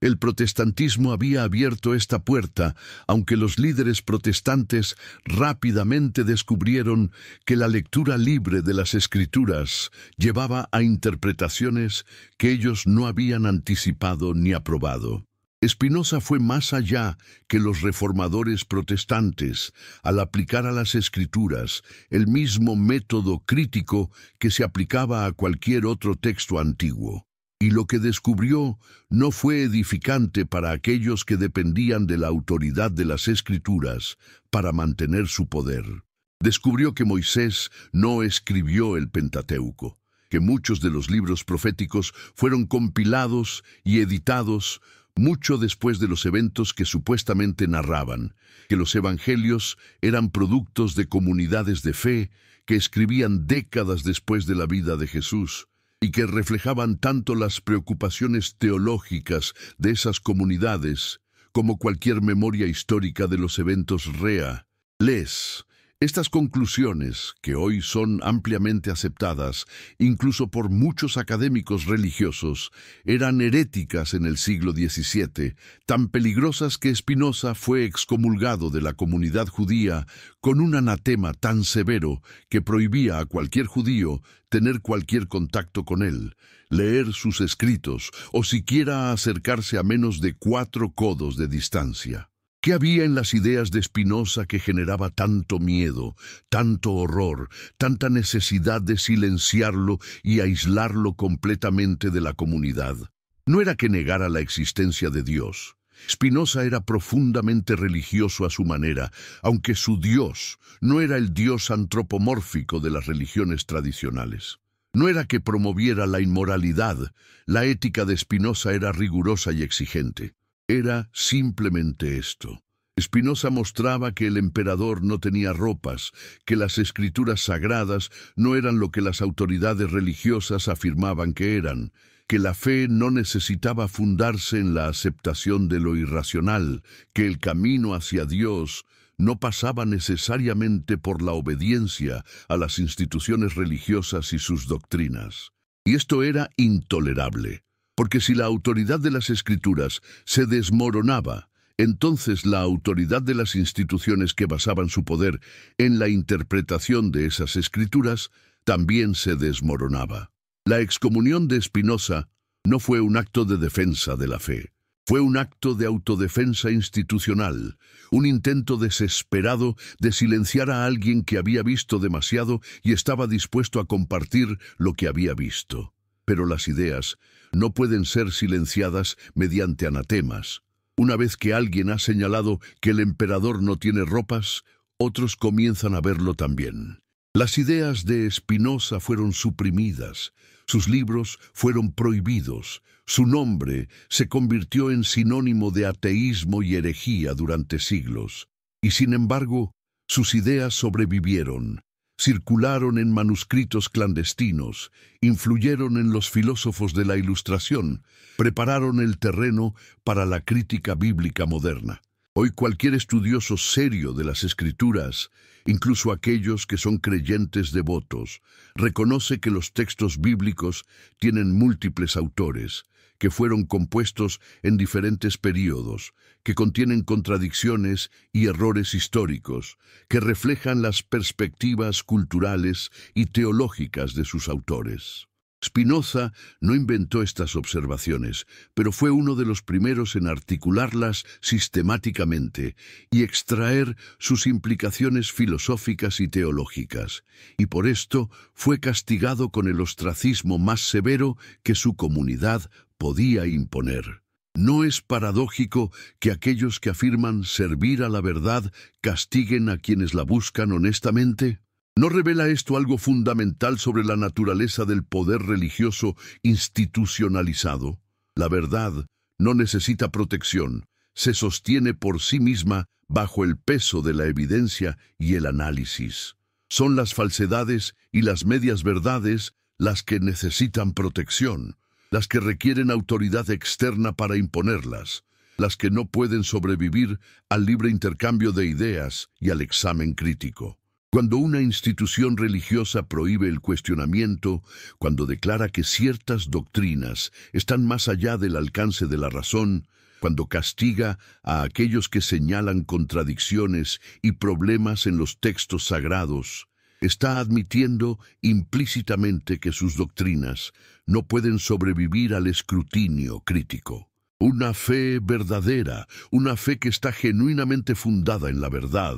[SPEAKER 1] El protestantismo había abierto esta puerta, aunque los líderes protestantes rápidamente descubrieron que la lectura libre de las Escrituras llevaba a interpretaciones que ellos no habían anticipado ni aprobado. Spinoza fue más allá que los reformadores protestantes al aplicar a las Escrituras el mismo método crítico que se aplicaba a cualquier otro texto antiguo. Y lo que descubrió no fue edificante para aquellos que dependían de la autoridad de las Escrituras para mantener su poder. Descubrió que Moisés no escribió el Pentateuco, que muchos de los libros proféticos fueron compilados y editados mucho después de los eventos que supuestamente narraban, que los evangelios eran productos de comunidades de fe que escribían décadas después de la vida de Jesús y que reflejaban tanto las preocupaciones teológicas de esas comunidades como cualquier memoria histórica de los eventos reales Estas conclusiones, que hoy son ampliamente aceptadas, incluso por muchos académicos religiosos, eran heréticas en el siglo XVII, tan peligrosas que Spinoza fue excomulgado de la comunidad judía con un anatema tan severo que prohibía a cualquier judío tener cualquier contacto con él, leer sus escritos o siquiera acercarse a menos de 4 codos de distancia. ¿Qué había en las ideas de Spinoza que generaba tanto miedo, tanto horror, tanta necesidad de silenciarlo y aislarlo completamente de la comunidad? No era que negara la existencia de Dios. Spinoza era profundamente religioso a su manera, aunque su Dios no era el Dios antropomórfico de las religiones tradicionales. No era que promoviera la inmoralidad, la ética de Spinoza era rigurosa y exigente. Era simplemente esto. Spinoza mostraba que el emperador no tenía ropas, que las escrituras sagradas no eran lo que las autoridades religiosas afirmaban que eran, que la fe no necesitaba fundarse en la aceptación de lo irracional, que el camino hacia Dios no pasaba necesariamente por la obediencia a las instituciones religiosas y sus doctrinas. Y esto era intolerable. Porque si la autoridad de las Escrituras se desmoronaba, entonces la autoridad de las instituciones que basaban su poder en la interpretación de esas Escrituras también se desmoronaba. La excomunión de Spinoza no fue un acto de defensa de la fe. Fue un acto de autodefensa institucional, un intento desesperado de silenciar a alguien que había visto demasiado y estaba dispuesto a compartir lo que había visto. Pero las ideas no pueden ser silenciadas mediante anatemas. Una vez que alguien ha señalado que el emperador no tiene ropas, otros comienzan a verlo también. Las ideas de Spinoza fueron suprimidas, sus libros fueron prohibidos, su nombre se convirtió en sinónimo de ateísmo y herejía durante siglos. Y sin embargo, sus ideas sobrevivieron. Circularon en manuscritos clandestinos, influyeron en los filósofos de la Ilustración, prepararon el terreno para la crítica bíblica moderna. Hoy cualquier estudioso serio de las Escrituras, incluso aquellos que son creyentes devotos, reconoce que los textos bíblicos tienen múltiples autores, que fueron compuestos en diferentes períodos, que contienen contradicciones y errores históricos, que reflejan las perspectivas culturales y teológicas de sus autores. Spinoza no inventó estas observaciones, pero fue uno de los primeros en articularlas sistemáticamente y extraer sus implicaciones filosóficas y teológicas, y por esto fue castigado con el ostracismo más severo que su comunidad podía imponer. ¿No es paradójico que aquellos que afirman servir a la verdad castiguen a quienes la buscan honestamente? ¿No revela esto algo fundamental sobre la naturaleza del poder religioso institucionalizado? La verdad no necesita protección, se sostiene por sí misma bajo el peso de la evidencia y el análisis. Son las falsedades y las medias verdades las que necesitan protección, las que requieren autoridad externa para imponerlas, las que no pueden sobrevivir al libre intercambio de ideas y al examen crítico. Cuando una institución religiosa prohíbe el cuestionamiento, cuando declara que ciertas doctrinas están más allá del alcance de la razón, cuando castiga a aquellos que señalan contradicciones y problemas en los textos sagrados, está admitiendo implícitamente que sus doctrinas no pueden sobrevivir al escrutinio crítico. Una fe verdadera, una fe que está genuinamente fundada en la verdad,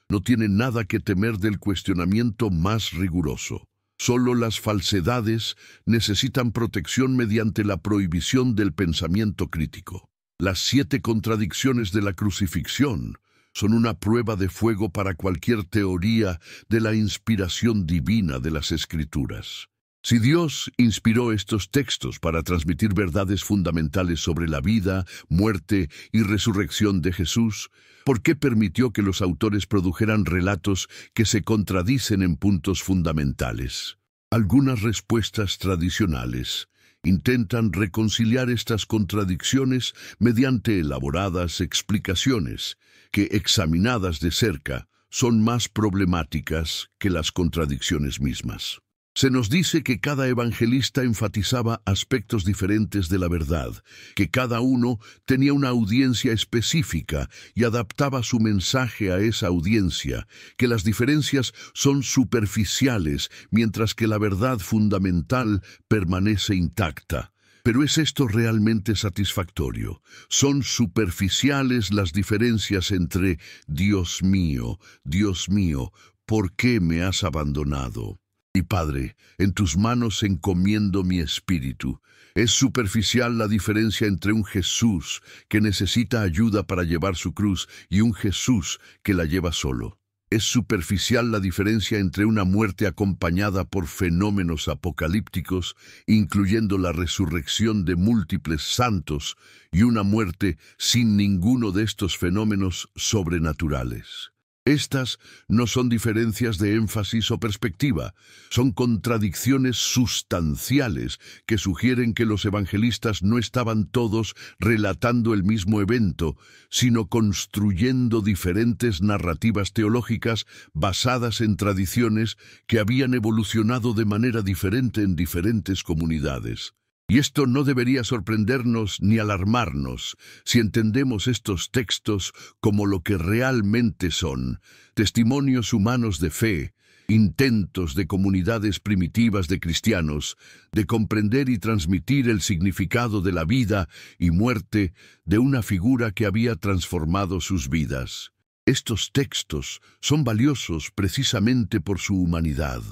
[SPEAKER 1] no tiene nada que temer del cuestionamiento más riguroso. Solo las falsedades necesitan protección mediante la prohibición del pensamiento crítico. Las 7 contradicciones de la crucifixión son una prueba de fuego para cualquier teoría de la inspiración divina de las Escrituras. Si Dios inspiró estos textos para transmitir verdades fundamentales sobre la vida, muerte y resurrección de Jesús, ¿por qué permitió que los autores produjeran relatos que se contradicen en puntos fundamentales? Algunas respuestas tradicionales intentan reconciliar estas contradicciones mediante elaboradas explicaciones que, examinadas de cerca, son más problemáticas que las contradicciones mismas. Se nos dice que cada evangelista enfatizaba aspectos diferentes de la verdad, que cada uno tenía una audiencia específica y adaptaba su mensaje a esa audiencia, que las diferencias son superficiales, mientras que la verdad fundamental permanece intacta. Pero ¿es esto realmente satisfactorio? ¿Son superficiales las diferencias entre Dios mío, ¿por qué me has abandonado? Y Padre, en tus manos encomiendo mi espíritu. ¿Es superficial la diferencia entre un Jesús que necesita ayuda para llevar su cruz y un Jesús que la lleva solo? ¿Es superficial la diferencia entre una muerte acompañada por fenómenos apocalípticos, incluyendo la resurrección de múltiples santos, y una muerte sin ninguno de estos fenómenos sobrenaturales? Estas no son diferencias de énfasis o perspectiva, son contradicciones sustanciales que sugieren que los evangelistas no estaban todos relatando el mismo evento, sino construyendo diferentes narrativas teológicas basadas en tradiciones que habían evolucionado de manera diferente en diferentes comunidades. Y esto no debería sorprendernos ni alarmarnos si entendemos estos textos como lo que realmente son: testimonios humanos de fe, intentos de comunidades primitivas de cristianos de comprender y transmitir el significado de la vida y muerte de una figura que había transformado sus vidas. Estos textos son valiosos precisamente por su humanidad,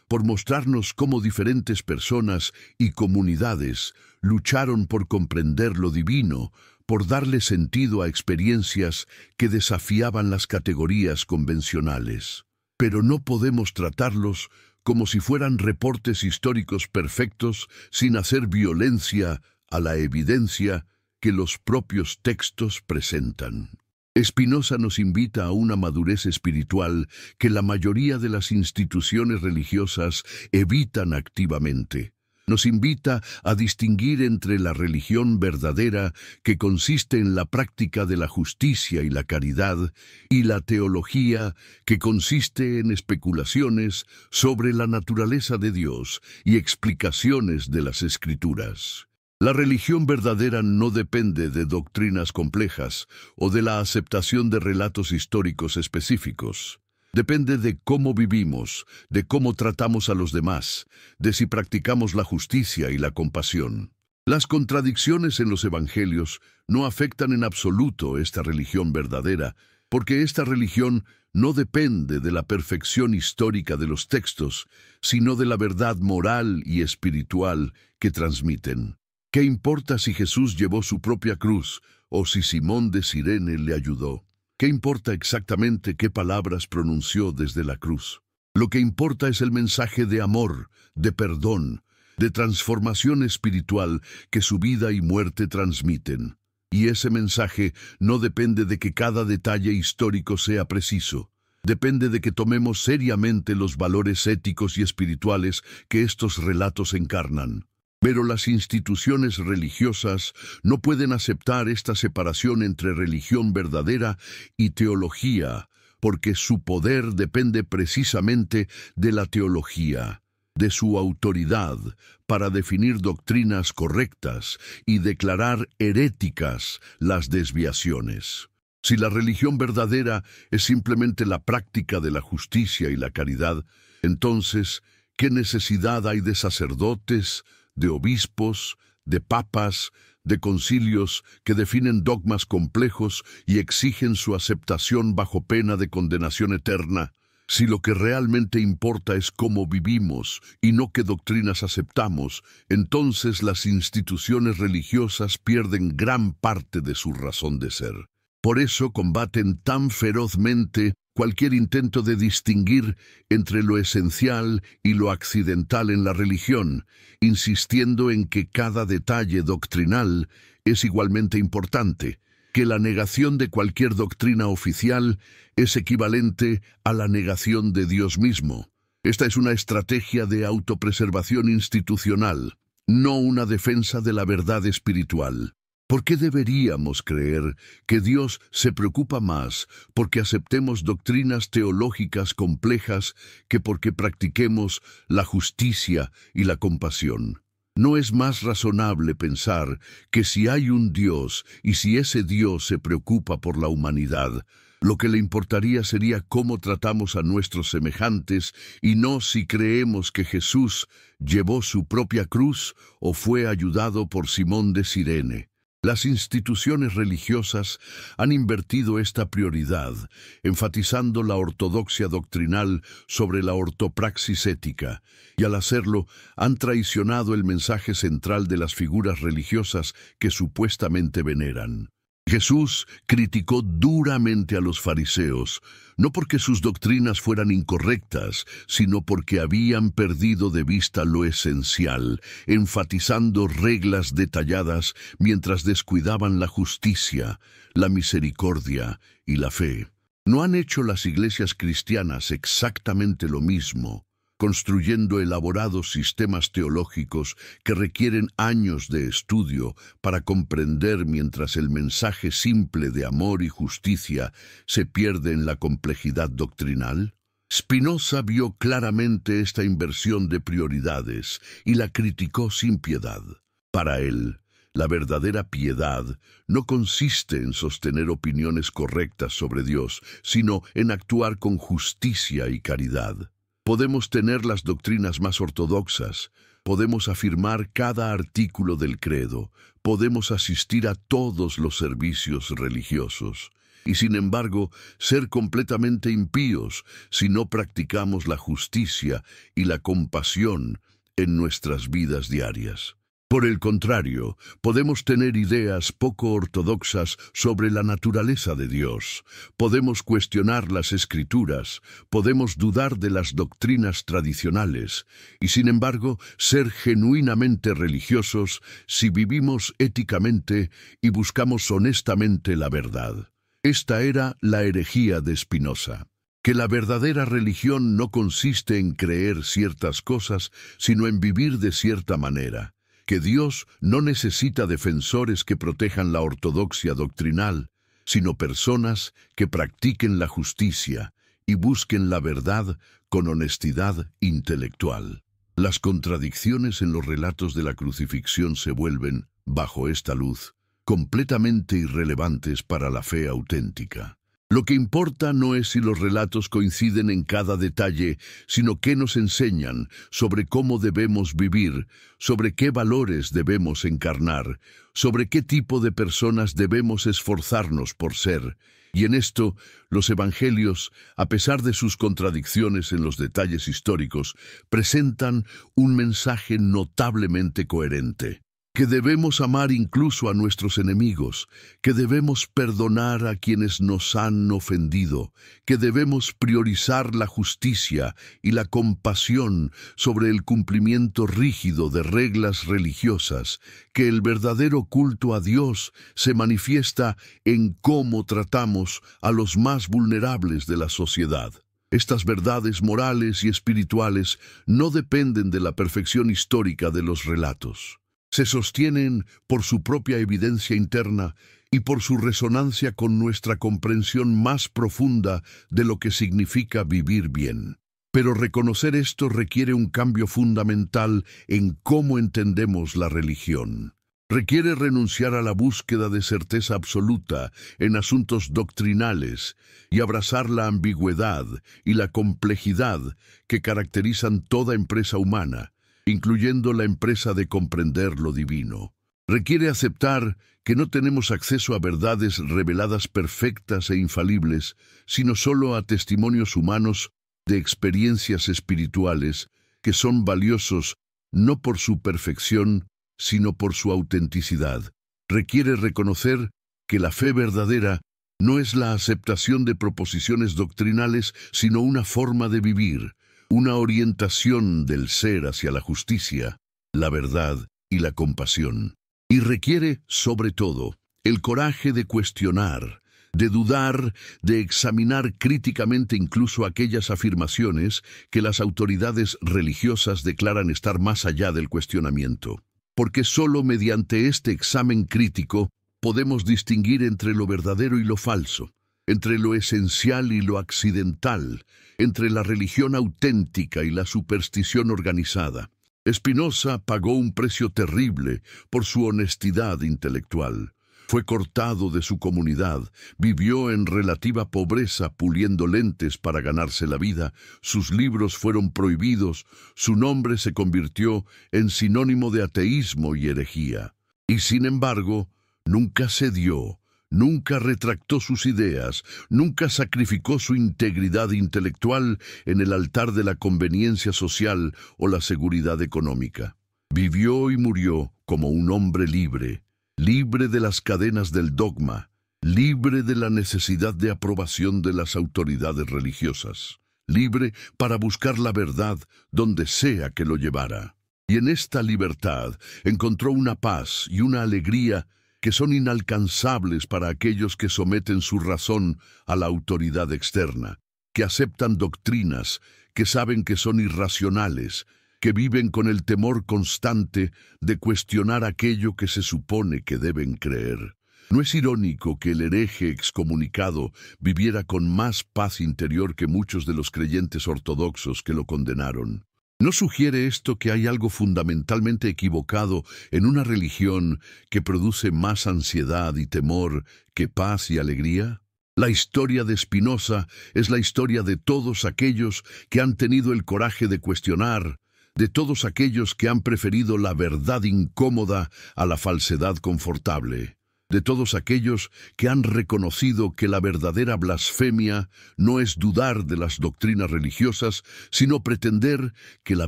[SPEAKER 1] por mostrarnos cómo diferentes personas y comunidades lucharon por comprender lo divino, por darle sentido a experiencias que desafiaban las categorías convencionales. Pero no podemos tratarlos como si fueran reportes históricos perfectos sin hacer violencia a la evidencia que los propios textos presentan. Spinoza nos invita a una madurez espiritual que la mayoría de las instituciones religiosas evitan activamente. Nos invita a distinguir entre la religión verdadera, que consiste en la práctica de la justicia y la caridad, y la teología, que consiste en especulaciones sobre la naturaleza de Dios y explicaciones de las Escrituras. La religión verdadera no depende de doctrinas complejas o de la aceptación de relatos históricos específicos. Depende de cómo vivimos, de cómo tratamos a los demás, de si practicamos la justicia y la compasión. Las contradicciones en los evangelios no afectan en absoluto esta religión verdadera, porque esta religión no depende de la perfección histórica de los textos, sino de la verdad moral y espiritual que transmiten. ¿Qué importa si Jesús llevó su propia cruz o si Simón de Cirene le ayudó? ¿Qué importa exactamente qué palabras pronunció desde la cruz? Lo que importa es el mensaje de amor, de perdón, de transformación espiritual que su vida y muerte transmiten. Y ese mensaje no depende de que cada detalle histórico sea preciso. Depende de que tomemos seriamente los valores éticos y espirituales que estos relatos encarnan. Pero las instituciones religiosas no pueden aceptar esta separación entre religión verdadera y teología, porque su poder depende precisamente de la teología, de su autoridad para definir doctrinas correctas y declarar heréticas las desviaciones. Si la religión verdadera es simplemente la práctica de la justicia y la caridad, entonces, ¿qué necesidad hay de sacerdotes, de obispos, de papas, de concilios que definen dogmas complejos y exigen su aceptación bajo pena de condenación eterna? Si lo que realmente importa es cómo vivimos y no qué doctrinas aceptamos, entonces las instituciones religiosas pierden gran parte de su razón de ser. Por eso combaten tan ferozmente cualquier intento de distinguir entre lo esencial y lo accidental en la religión, insistiendo en que cada detalle doctrinal es igualmente importante, que la negación de cualquier doctrina oficial es equivalente a la negación de Dios mismo. Esta es una estrategia de autopreservación institucional, no una defensa de la verdad espiritual. ¿Por qué deberíamos creer que Dios se preocupa más porque aceptemos doctrinas teológicas complejas que porque practiquemos la justicia y la compasión? ¿No es más razonable pensar que si hay un Dios y si ese Dios se preocupa por la humanidad, lo que le importaría sería cómo tratamos a nuestros semejantes y no si creemos que Jesús llevó su propia cruz o fue ayudado por Simón de Cirene? Las instituciones religiosas han invertido esta prioridad, enfatizando la ortodoxia doctrinal sobre la ortopraxis ética, y al hacerlo han traicionado el mensaje central de las figuras religiosas que supuestamente veneran. Jesús criticó duramente a los fariseos, no porque sus doctrinas fueran incorrectas, sino porque habían perdido de vista lo esencial, enfatizando reglas detalladas mientras descuidaban la justicia, la misericordia y la fe. ¿No han hecho las iglesias cristianas exactamente lo mismo, construyendo elaborados sistemas teológicos que requieren años de estudio para comprender mientras el mensaje simple de amor y justicia se pierde en la complejidad doctrinal? Spinoza vio claramente esta inversión de prioridades y la criticó sin piedad. Para él, la verdadera piedad no consiste en sostener opiniones correctas sobre Dios, sino en actuar con justicia y caridad. Podemos tener las doctrinas más ortodoxas, podemos afirmar cada artículo del credo, podemos asistir a todos los servicios religiosos, y sin embargo ser completamente impíos si no practicamos la justicia y la compasión en nuestras vidas diarias. Por el contrario, podemos tener ideas poco ortodoxas sobre la naturaleza de Dios, podemos cuestionar las Escrituras, podemos dudar de las doctrinas tradicionales, y sin embargo ser genuinamente religiosos si vivimos éticamente y buscamos honestamente la verdad. Esta era la herejía de Spinoza, que la verdadera religión no consiste en creer ciertas cosas, sino en vivir de cierta manera. Que Dios no necesita defensores que protejan la ortodoxia doctrinal, sino personas que practiquen la justicia y busquen la verdad con honestidad intelectual. Las contradicciones en los relatos de la crucifixión se vuelven, bajo esta luz, completamente irrelevantes para la fe auténtica. Lo que importa no es si los relatos coinciden en cada detalle, sino qué nos enseñan sobre cómo debemos vivir, sobre qué valores debemos encarnar, sobre qué tipo de personas debemos esforzarnos por ser. Y en esto, los evangelios, a pesar de sus contradicciones en los detalles históricos, presentan un mensaje notablemente coherente. Que debemos amar incluso a nuestros enemigos, que debemos perdonar a quienes nos han ofendido, que debemos priorizar la justicia y la compasión sobre el cumplimiento rígido de reglas religiosas, que el verdadero culto a Dios se manifiesta en cómo tratamos a los más vulnerables de la sociedad. Estas verdades morales y espirituales no dependen de la perfección histórica de los relatos. Se sostienen por su propia evidencia interna y por su resonancia con nuestra comprensión más profunda de lo que significa vivir bien. Pero reconocer esto requiere un cambio fundamental en cómo entendemos la religión. Requiere renunciar a la búsqueda de certeza absoluta en asuntos doctrinales y abrazar la ambigüedad y la complejidad que caracterizan toda empresa humana, incluyendo la empresa de comprender lo divino. Requiere aceptar que no tenemos acceso a verdades reveladas perfectas e infalibles, sino solo a testimonios humanos de experiencias espirituales que son valiosos no por su perfección, sino por su autenticidad. Requiere reconocer que la fe verdadera no es la aceptación de proposiciones doctrinales, sino una forma de vivir, una orientación del ser hacia la justicia, la verdad y la compasión. Y requiere, sobre todo, el coraje de cuestionar, de dudar, de examinar críticamente incluso aquellas afirmaciones que las autoridades religiosas declaran estar más allá del cuestionamiento. Porque solo mediante este examen crítico podemos distinguir entre lo verdadero y lo falso, entre lo esencial y lo accidental, entre la religión auténtica y la superstición organizada. Spinoza pagó un precio terrible por su honestidad intelectual. Fue cortado de su comunidad, vivió en relativa pobreza puliendo lentes para ganarse la vida, sus libros fueron prohibidos, su nombre se convirtió en sinónimo de ateísmo y herejía. Y sin embargo, nunca cedió, nunca retractó sus ideas, nunca sacrificó su integridad intelectual en el altar de la conveniencia social o la seguridad económica. Vivió y murió como un hombre libre, libre de las cadenas del dogma, libre de la necesidad de aprobación de las autoridades religiosas, libre para buscar la verdad donde sea que lo llevara. Y en esta libertad encontró una paz y una alegría que son inalcanzables para aquellos que someten su razón a la autoridad externa, que aceptan doctrinas, que saben que son irracionales, que viven con el temor constante de cuestionar aquello que se supone que deben creer. ¿No es irónico que el hereje excomunicado viviera con más paz interior que muchos de los creyentes ortodoxos que lo condenaron? ¿No sugiere esto que hay algo fundamentalmente equivocado en una religión que produce más ansiedad y temor que paz y alegría? La historia de Spinoza es la historia de todos aquellos que han tenido el coraje de cuestionar, de todos aquellos que han preferido la verdad incómoda a la falsedad confortable, de todos aquellos que han reconocido que la verdadera blasfemia no es dudar de las doctrinas religiosas, sino pretender que la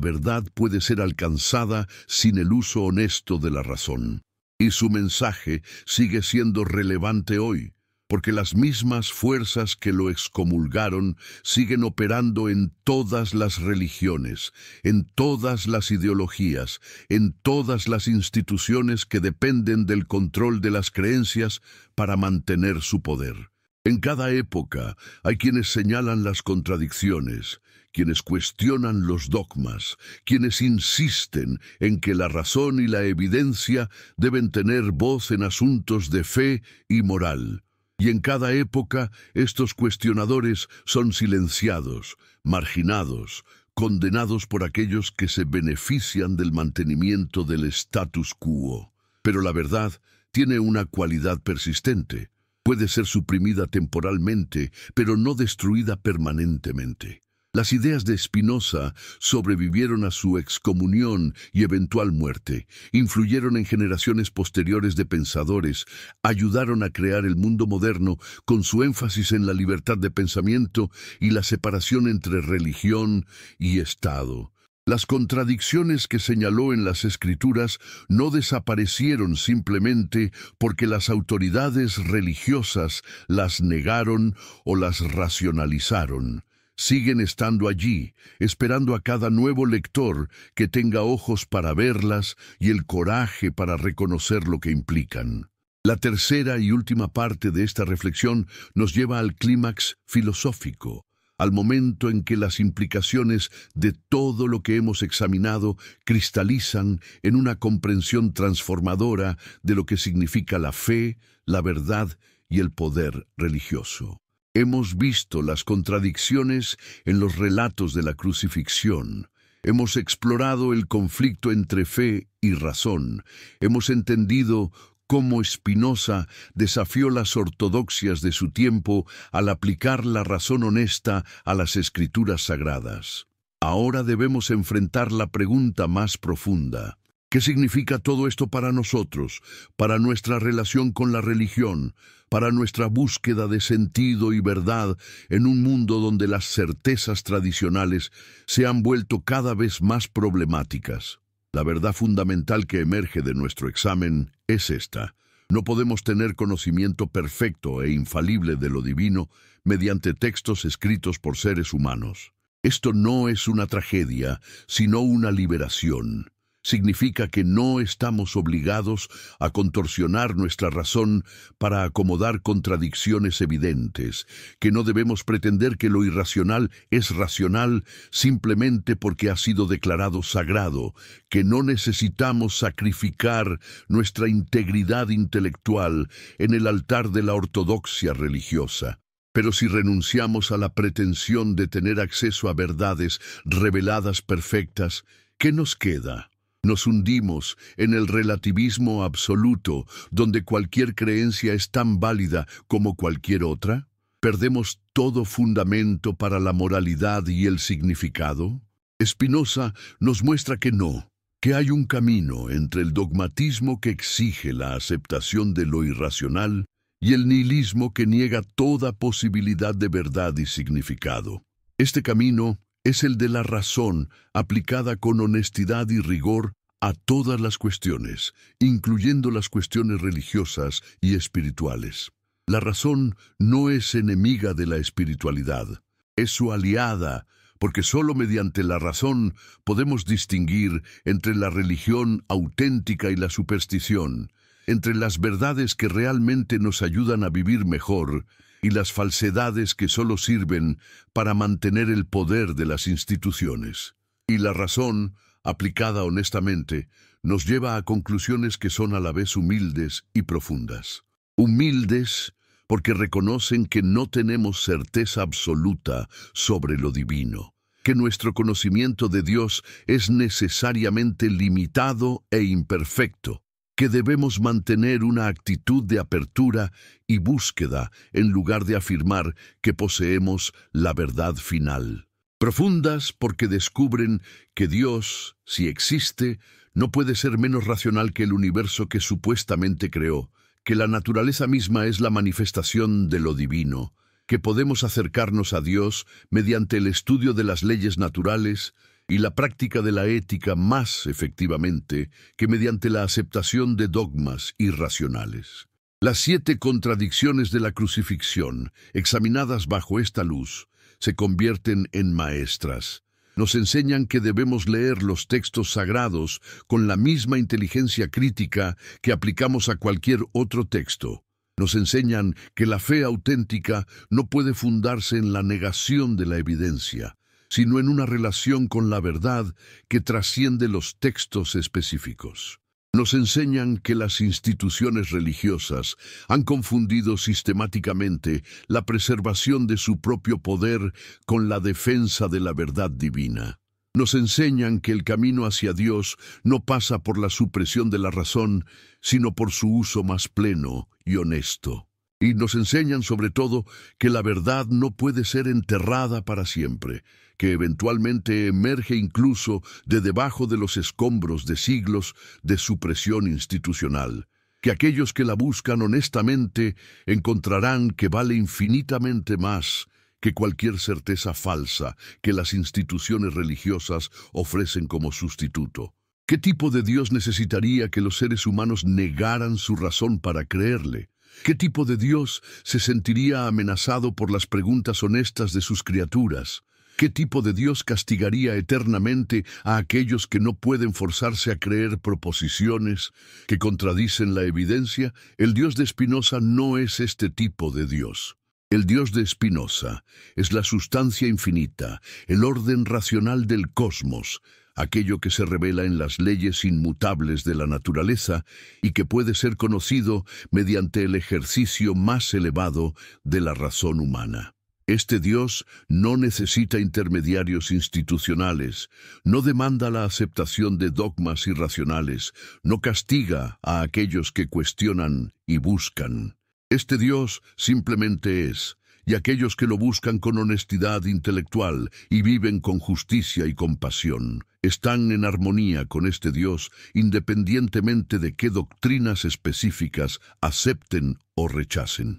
[SPEAKER 1] verdad puede ser alcanzada sin el uso honesto de la razón. Y su mensaje sigue siendo relevante hoy, porque las mismas fuerzas que lo excomulgaron siguen operando en todas las religiones, en todas las ideologías, en todas las instituciones que dependen del control de las creencias para mantener su poder. En cada época hay quienes señalan las contradicciones, quienes cuestionan los dogmas, quienes insisten en que la razón y la evidencia deben tener voz en asuntos de fe y moral. Y en cada época estos cuestionadores son silenciados, marginados, condenados por aquellos que se benefician del mantenimiento del status quo. Pero la verdad tiene una cualidad persistente. Puede ser suprimida temporalmente, pero no destruida permanentemente. Las ideas de Spinoza sobrevivieron a su excomunión y eventual muerte, influyeron en generaciones posteriores de pensadores, ayudaron a crear el mundo moderno con su énfasis en la libertad de pensamiento y la separación entre religión y Estado. Las contradicciones que señaló en las Escrituras no desaparecieron simplemente porque las autoridades religiosas las negaron o las racionalizaron. Siguen estando allí, esperando a cada nuevo lector que tenga ojos para verlas y el coraje para reconocer lo que implican. La tercera y última parte de esta reflexión nos lleva al clímax filosófico, al momento en que las implicaciones de todo lo que hemos examinado cristalizan en una comprensión transformadora de lo que significa la fe, la verdad y el poder religioso. Hemos visto las contradicciones en los relatos de la crucifixión. Hemos explorado el conflicto entre fe y razón. Hemos entendido cómo Spinoza desafió las ortodoxias de su tiempo al aplicar la razón honesta a las escrituras sagradas. Ahora debemos enfrentar la pregunta más profunda. ¿Qué significa todo esto para nosotros, para nuestra relación con la religión, para nuestra búsqueda de sentido y verdad en un mundo donde las certezas tradicionales se han vuelto cada vez más problemáticas? La verdad fundamental que emerge de nuestro examen es esta. No podemos tener conocimiento perfecto e infalible de lo divino mediante textos escritos por seres humanos. Esto no es una tragedia, sino una liberación. Significa que no estamos obligados a contorsionar nuestra razón para acomodar contradicciones evidentes, que no debemos pretender que lo irracional es racional simplemente porque ha sido declarado sagrado, que no necesitamos sacrificar nuestra integridad intelectual en el altar de la ortodoxia religiosa. Pero si renunciamos a la pretensión de tener acceso a verdades reveladas perfectas, ¿qué nos queda? Nos hundimos en el relativismo absoluto, donde cualquier creencia es tan válida como cualquier otra. ¿Perdemos todo fundamento para la moralidad y el significado? Spinoza nos muestra que no, que hay un camino entre el dogmatismo que exige la aceptación de lo irracional y el nihilismo que niega toda posibilidad de verdad y significado. Este camino es el de la razón aplicada con honestidad y rigor a todas las cuestiones, incluyendo las cuestiones religiosas y espirituales. La razón no es enemiga de la espiritualidad, es su aliada, porque solo mediante la razón podemos distinguir entre la religión auténtica y la superstición, entre las verdades que realmente nos ayudan a vivir mejor y las falsedades que solo sirven para mantener el poder de las instituciones. Y la razón, aplicada honestamente, nos lleva a conclusiones que son a la vez humildes y profundas. Humildes porque reconocen que no tenemos certeza absoluta sobre lo divino, que nuestro conocimiento de Dios es necesariamente limitado e imperfecto, que debemos mantener una actitud de apertura y búsqueda en lugar de afirmar que poseemos la verdad final. Profundas porque descubren que Dios, si existe, no puede ser menos racional que el universo que supuestamente creó, que la naturaleza misma es la manifestación de lo divino, que podemos acercarnos a Dios mediante el estudio de las leyes naturales y la práctica de la ética más efectivamente que mediante la aceptación de dogmas irracionales. Las 7 contradicciones de la crucifixión, examinadas bajo esta luz, se convierten en maestras. Nos enseñan que debemos leer los textos sagrados con la misma inteligencia crítica que aplicamos a cualquier otro texto. Nos enseñan que la fe auténtica no puede fundarse en la negación de la evidencia, sino en una relación con la verdad que trasciende los textos específicos. Nos enseñan que las instituciones religiosas han confundido sistemáticamente la preservación de su propio poder con la defensa de la verdad divina. Nos enseñan que el camino hacia Dios no pasa por la supresión de la razón, sino por su uso más pleno y honesto. Y nos enseñan sobre todo que la verdad no puede ser enterrada para siempre, que eventualmente emerge incluso de debajo de los escombros de siglos de supresión institucional, que aquellos que la buscan honestamente encontrarán que vale infinitamente más que cualquier certeza falsa que las instituciones religiosas ofrecen como sustituto. ¿Qué tipo de Dios necesitaría que los seres humanos negaran su razón para creerle? ¿Qué tipo de Dios se sentiría amenazado por las preguntas honestas de sus criaturas? ¿Qué tipo de Dios castigaría eternamente a aquellos que no pueden forzarse a creer proposiciones que contradicen la evidencia? El Dios de Spinoza no es este tipo de Dios. El Dios de Spinoza es la sustancia infinita, el orden racional del cosmos, aquello que se revela en las leyes inmutables de la naturaleza y que puede ser conocido mediante el ejercicio más elevado de la razón humana. Este Dios no necesita intermediarios institucionales, no demanda la aceptación de dogmas irracionales, no castiga a aquellos que cuestionan y buscan. Este Dios simplemente es, y aquellos que lo buscan con honestidad intelectual y viven con justicia y compasión, están en armonía con este Dios independientemente de qué doctrinas específicas acepten o rechacen.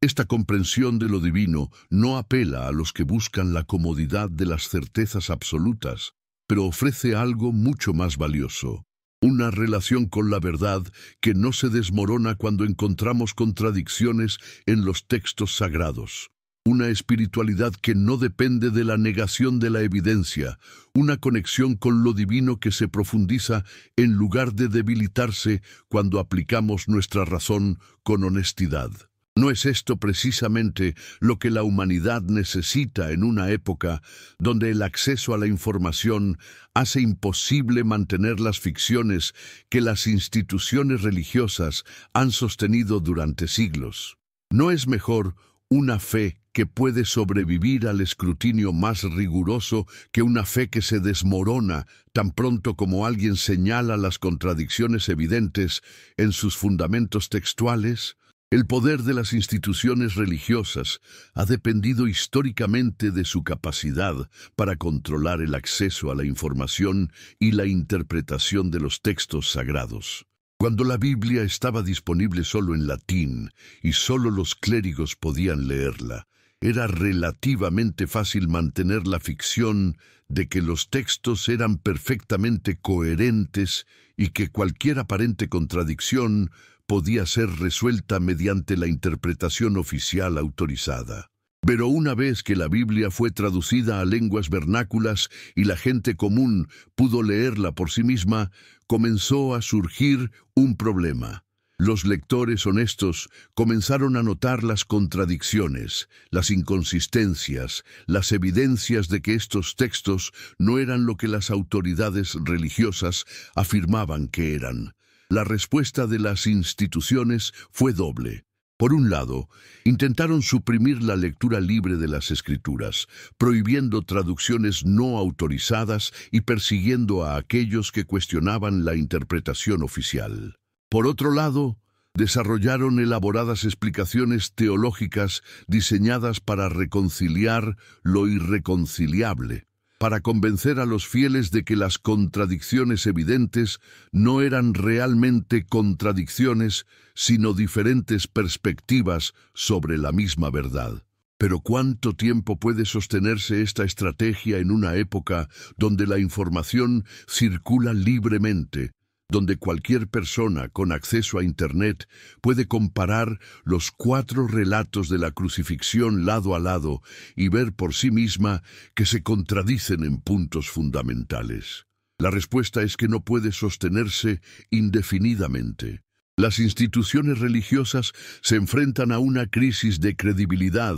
[SPEAKER 1] Esta comprensión de lo divino no apela a los que buscan la comodidad de las certezas absolutas, pero ofrece algo mucho más valioso. Una relación con la verdad que no se desmorona cuando encontramos contradicciones en los textos sagrados. Una espiritualidad que no depende de la negación de la evidencia, una conexión con lo divino que se profundiza en lugar de debilitarse cuando aplicamos nuestra razón con honestidad. ¿No es esto precisamente lo que la humanidad necesita en una época donde el acceso a la información hace imposible mantener las ficciones que las instituciones religiosas han sostenido durante siglos? ¿No es mejor una fe que puede sobrevivir al escrutinio más riguroso que una fe que se desmorona tan pronto como alguien señala las contradicciones evidentes en sus fundamentos textuales? El poder de las instituciones religiosas ha dependido históricamente de su capacidad para controlar el acceso a la información y la interpretación de los textos sagrados. Cuando la Biblia estaba disponible solo en latín y solo los clérigos podían leerla, era relativamente fácil mantener la ficción de que los textos eran perfectamente coherentes y que cualquier aparente contradicción podía ser resuelta mediante la interpretación oficial autorizada. Pero una vez que la Biblia fue traducida a lenguas vernáculas y la gente común pudo leerla por sí misma, comenzó a surgir un problema. Los lectores honestos comenzaron a notar las contradicciones, las inconsistencias, las evidencias de que estos textos no eran lo que las autoridades religiosas afirmaban que eran. La respuesta de las instituciones fue doble. Por un lado, intentaron suprimir la lectura libre de las Escrituras, prohibiendo traducciones no autorizadas y persiguiendo a aquellos que cuestionaban la interpretación oficial. Por otro lado, desarrollaron elaboradas explicaciones teológicas diseñadas para reconciliar lo irreconciliable, para convencer a los fieles de que las contradicciones evidentes no eran realmente contradicciones, sino diferentes perspectivas sobre la misma verdad. Pero ¿cuánto tiempo puede sostenerse esta estrategia en una época donde la información circula libremente, donde cualquier persona con acceso a Internet puede comparar los 4 relatos de la crucifixión lado a lado y ver por sí misma que se contradicen en puntos fundamentales? La respuesta es que no puede sostenerse indefinidamente. Las instituciones religiosas se enfrentan a una crisis de credibilidad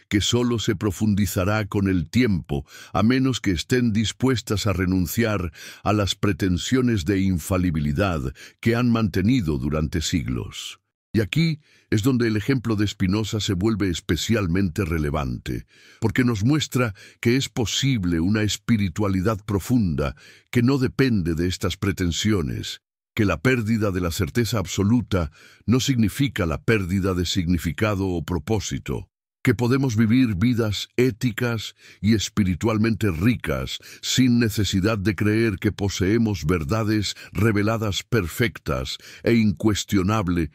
[SPEAKER 1] que solo se profundizará con el tiempo, a menos que estén dispuestas a renunciar a las pretensiones de infalibilidad que han mantenido durante siglos. Y aquí es donde el ejemplo de Spinoza se vuelve especialmente relevante, porque nos muestra que es posible una espiritualidad profunda que no depende de estas pretensiones, que la pérdida de la certeza absoluta no significa la pérdida de significado o propósito, que podemos vivir vidas éticas y espiritualmente ricas sin necesidad de creer que poseemos verdades reveladas perfectas e incuestionable.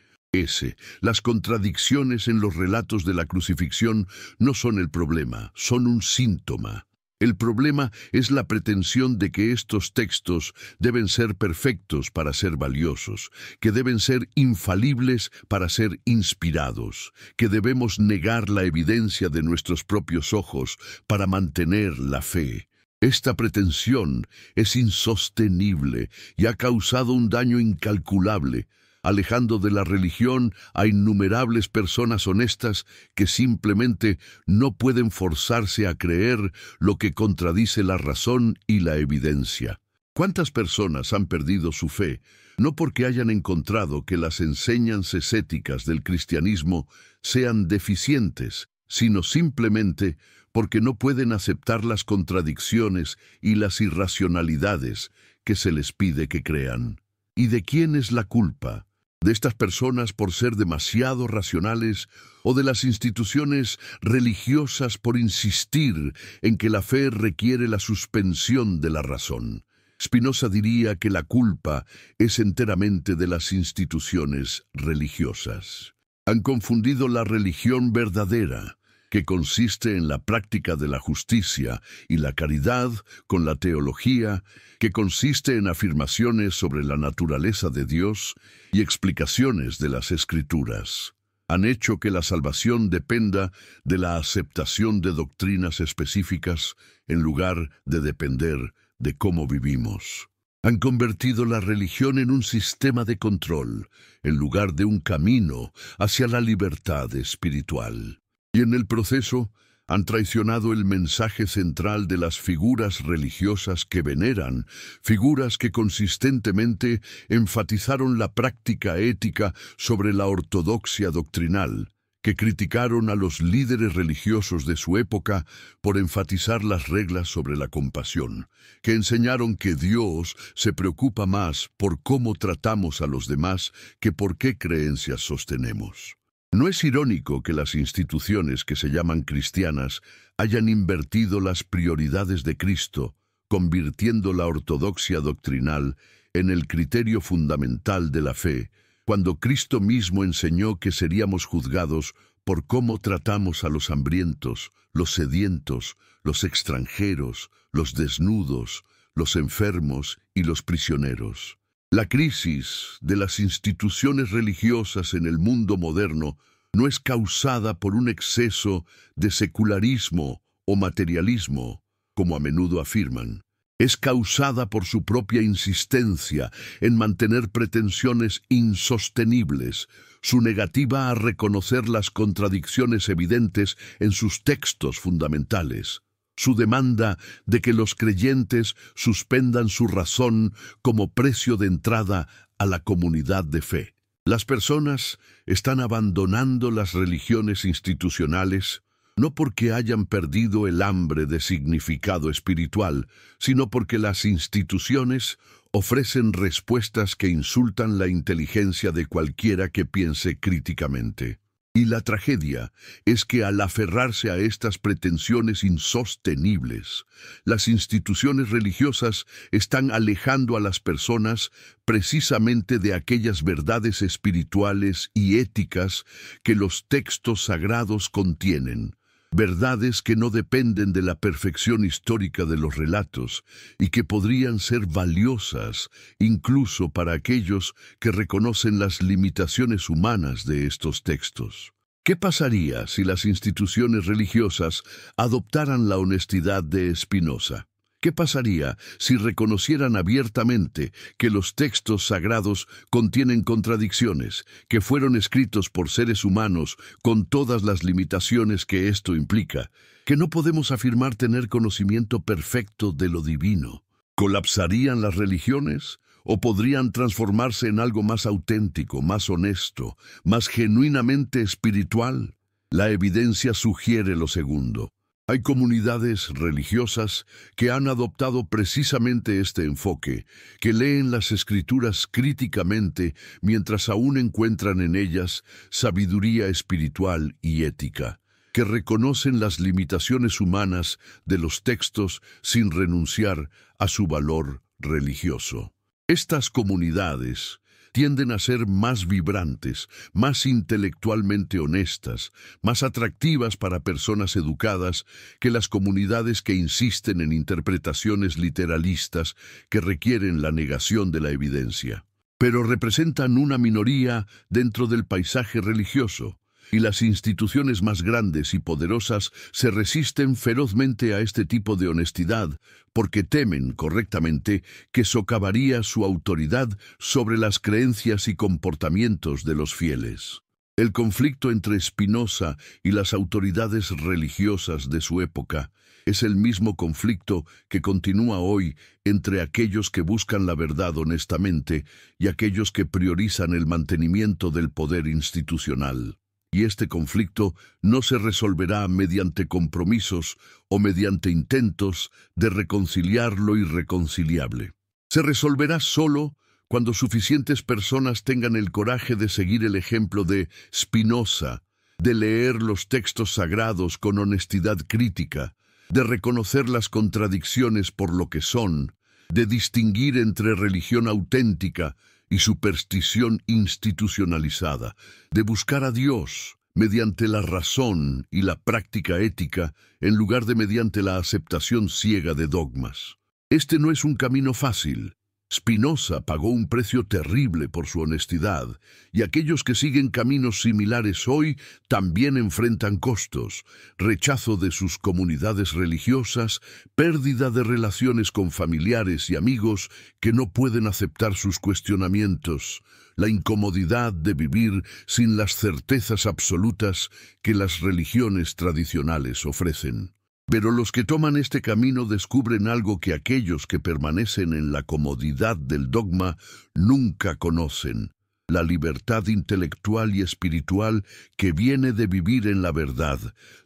[SPEAKER 1] Las contradicciones en los relatos de la crucifixión no son el problema, son un síntoma. El problema es la pretensión de que estos textos deben ser perfectos para ser valiosos, que deben ser infalibles para ser inspirados, que debemos negar la evidencia de nuestros propios ojos para mantener la fe. Esta pretensión es insostenible y ha causado un daño incalculable, alejando de la religión a innumerables personas honestas que simplemente no pueden forzarse a creer lo que contradice la razón y la evidencia. ¿Cuántas personas han perdido su fe, no porque hayan encontrado que las enseñanzas éticas del cristianismo sean deficientes, sino simplemente porque no pueden aceptar las contradicciones y las irracionalidades que se les pide que crean? ¿Y de quién es la culpa? ¿De estas personas por ser demasiado racionales o de las instituciones religiosas por insistir en que la fe requiere la suspensión de la razón? Spinoza diría que la culpa es enteramente de las instituciones religiosas. Han confundido la religión verdadera, que consiste en la práctica de la justicia y la caridad, con la teología, que consiste en afirmaciones sobre la naturaleza de Dios y explicaciones de las Escrituras. Han hecho que la salvación dependa de la aceptación de doctrinas específicas en lugar de depender de cómo vivimos. Han convertido la religión en un sistema de control, en lugar de un camino hacia la libertad espiritual. Y en el proceso, han traicionado el mensaje central de las figuras religiosas que veneran, figuras que consistentemente enfatizaron la práctica ética sobre la ortodoxia doctrinal, que criticaron a los líderes religiosos de su época por enfatizar las reglas sobre la compasión, que enseñaron que Dios se preocupa más por cómo tratamos a los demás que por qué creencias sostenemos. ¿No es irónico que las instituciones que se llaman cristianas hayan invertido las prioridades de Cristo, convirtiendo la ortodoxia doctrinal en el criterio fundamental de la fe, cuando Cristo mismo enseñó que seríamos juzgados por cómo tratamos a los hambrientos, los sedientos, los extranjeros, los desnudos, los enfermos y los prisioneros? La crisis de las instituciones religiosas en el mundo moderno no es causada por un exceso de secularismo o materialismo, como a menudo afirman. Es causada por su propia insistencia en mantener pretensiones insostenibles, su negativa a reconocer las contradicciones evidentes en sus textos fundamentales, su demanda de que los creyentes suspendan su razón como precio de entrada a la comunidad de fe. Las personas están abandonando las religiones institucionales no porque hayan perdido el hambre de significado espiritual, sino porque las instituciones ofrecen respuestas que insultan la inteligencia de cualquiera que piense críticamente. Y la tragedia es que al aferrarse a estas pretensiones insostenibles, las instituciones religiosas están alejando a las personas precisamente de aquellas verdades espirituales y éticas que los textos sagrados contienen. Verdades que no dependen de la perfección histórica de los relatos y que podrían ser valiosas incluso para aquellos que reconocen las limitaciones humanas de estos textos. ¿Qué pasaría si las instituciones religiosas adoptaran la honestidad de Spinoza? ¿Qué pasaría si reconocieran abiertamente que los textos sagrados contienen contradicciones, que fueron escritos por seres humanos con todas las limitaciones que esto implica, que no podemos afirmar tener conocimiento perfecto de lo divino? ¿Colapsarían las religiones? ¿O podrían transformarse en algo más auténtico, más honesto, más genuinamente espiritual? La evidencia sugiere lo segundo. Hay comunidades religiosas que han adoptado precisamente este enfoque, que leen las Escrituras críticamente mientras aún encuentran en ellas sabiduría espiritual y ética, que reconocen las limitaciones humanas de los textos sin renunciar a su valor religioso. Estas comunidades tienden a ser más vibrantes, más intelectualmente honestas, más atractivas para personas educadas que las comunidades que insisten en interpretaciones literalistas que requieren la negación de la evidencia. Pero representan una minoría dentro del paisaje religioso, y las instituciones más grandes y poderosas se resisten ferozmente a este tipo de honestidad porque temen, correctamente, que socavaría su autoridad sobre las creencias y comportamientos de los fieles. El conflicto entre Spinoza y las autoridades religiosas de su época es el mismo conflicto que continúa hoy entre aquellos que buscan la verdad honestamente y aquellos que priorizan el mantenimiento del poder institucional. Y este conflicto no se resolverá mediante compromisos o mediante intentos de reconciliar lo irreconciliable. Se resolverá solo cuando suficientes personas tengan el coraje de seguir el ejemplo de Spinoza, de leer los textos sagrados con honestidad crítica, de reconocer las contradicciones por lo que son, de distinguir entre religión auténtica y superstición institucionalizada, de buscar a Dios mediante la razón y la práctica ética en lugar de mediante la aceptación ciega de dogmas. Este no es un camino fácil, Spinoza pagó un precio terrible por su honestidad, y aquellos que siguen caminos similares hoy también enfrentan costos: rechazo de sus comunidades religiosas, pérdida de relaciones con familiares y amigos que no pueden aceptar sus cuestionamientos, la incomodidad de vivir sin las certezas absolutas que las religiones tradicionales ofrecen. Pero los que toman este camino descubren algo que aquellos que permanecen en la comodidad del dogma nunca conocen: la libertad intelectual y espiritual que viene de vivir en la verdad,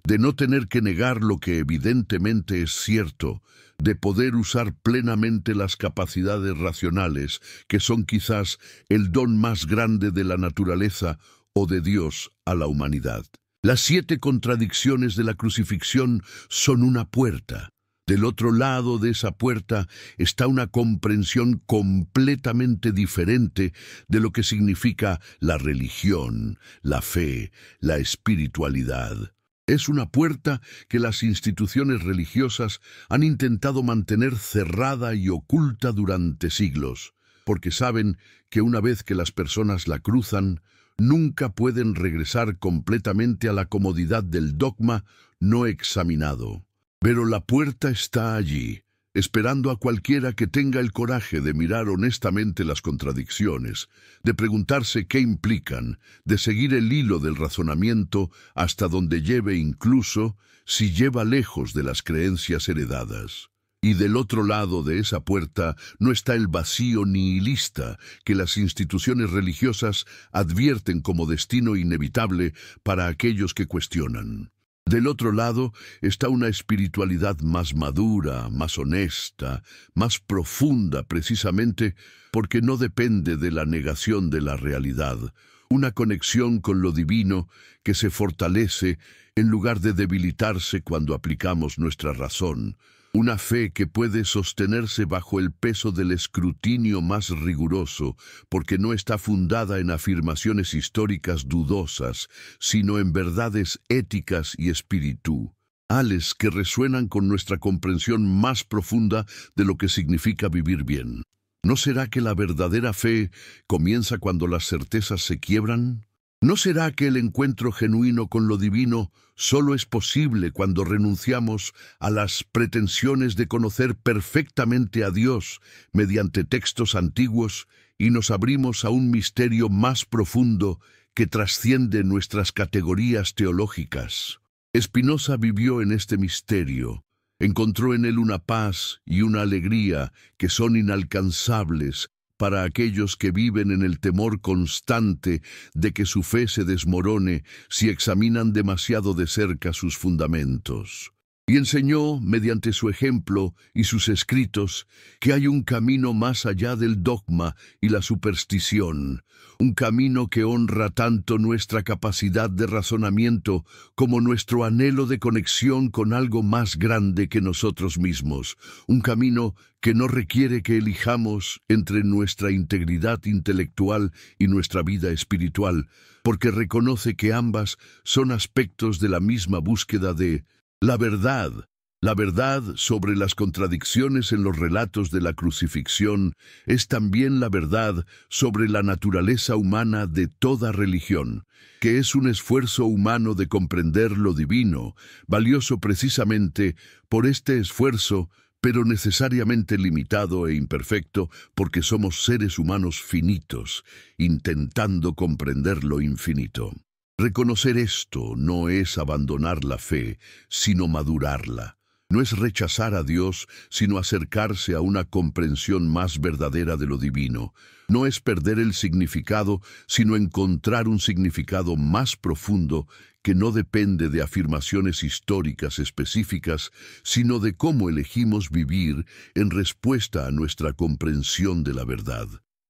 [SPEAKER 1] de no tener que negar lo que evidentemente es cierto, de poder usar plenamente las capacidades racionales, que son quizás el don más grande de la naturaleza o de Dios a la humanidad. Las 7 contradicciones de la crucifixión son una puerta. Del otro lado de esa puerta está una comprensión completamente diferente de lo que significa la religión, la fe, la espiritualidad. Es una puerta que las instituciones religiosas han intentado mantener cerrada y oculta durante siglos, porque saben que una vez que las personas la cruzan, nunca pueden regresar completamente a la comodidad del dogma no examinado. Pero la puerta está allí, esperando a cualquiera que tenga el coraje de mirar honestamente las contradicciones, de preguntarse qué implican, de seguir el hilo del razonamiento hasta donde lleve, incluso si lleva lejos de las creencias heredadas. Y del otro lado de esa puerta no está el vacío nihilista que las instituciones religiosas advierten como destino inevitable para aquellos que cuestionan. Del otro lado está una espiritualidad más madura, más honesta, más profunda, precisamente porque no depende de la negación de la realidad, una conexión con lo divino que se fortalece en lugar de debilitarse cuando aplicamos nuestra razón. Una fe que puede sostenerse bajo el peso del escrutinio más riguroso, porque no está fundada en afirmaciones históricas dudosas, sino en verdades éticas y espirituales que resuenan con nuestra comprensión más profunda de lo que significa vivir bien. ¿No será que la verdadera fe comienza cuando las certezas se quiebran? ¿No será que el encuentro genuino con lo divino solo es posible cuando renunciamos a las pretensiones de conocer perfectamente a Dios mediante textos antiguos y nos abrimos a un misterio más profundo que trasciende nuestras categorías teológicas? Spinoza vivió en este misterio. Encontró en él una paz y una alegría que son inalcanzables para aquellos que viven en el temor constante de que su fe se desmorone si examinan demasiado de cerca sus fundamentos. Y enseñó, mediante su ejemplo y sus escritos, que hay un camino más allá del dogma y la superstición, un camino que honra tanto nuestra capacidad de razonamiento como nuestro anhelo de conexión con algo más grande que nosotros mismos, un camino que no requiere que elijamos entre nuestra integridad intelectual y nuestra vida espiritual, porque reconoce que ambas son aspectos de la misma búsqueda de la verdad sobre las contradicciones en los relatos de la crucifixión es también la verdad sobre la naturaleza humana de toda religión, que es un esfuerzo humano de comprender lo divino, valioso precisamente por este esfuerzo, pero necesariamente limitado e imperfecto porque somos seres humanos finitos, intentando comprender lo infinito. Reconocer esto no es abandonar la fe, sino madurarla. No es rechazar a Dios, sino acercarse a una comprensión más verdadera de lo divino. No es perder el significado, sino encontrar un significado más profundo que no depende de afirmaciones históricas específicas, sino de cómo elegimos vivir en respuesta a nuestra comprensión de la verdad.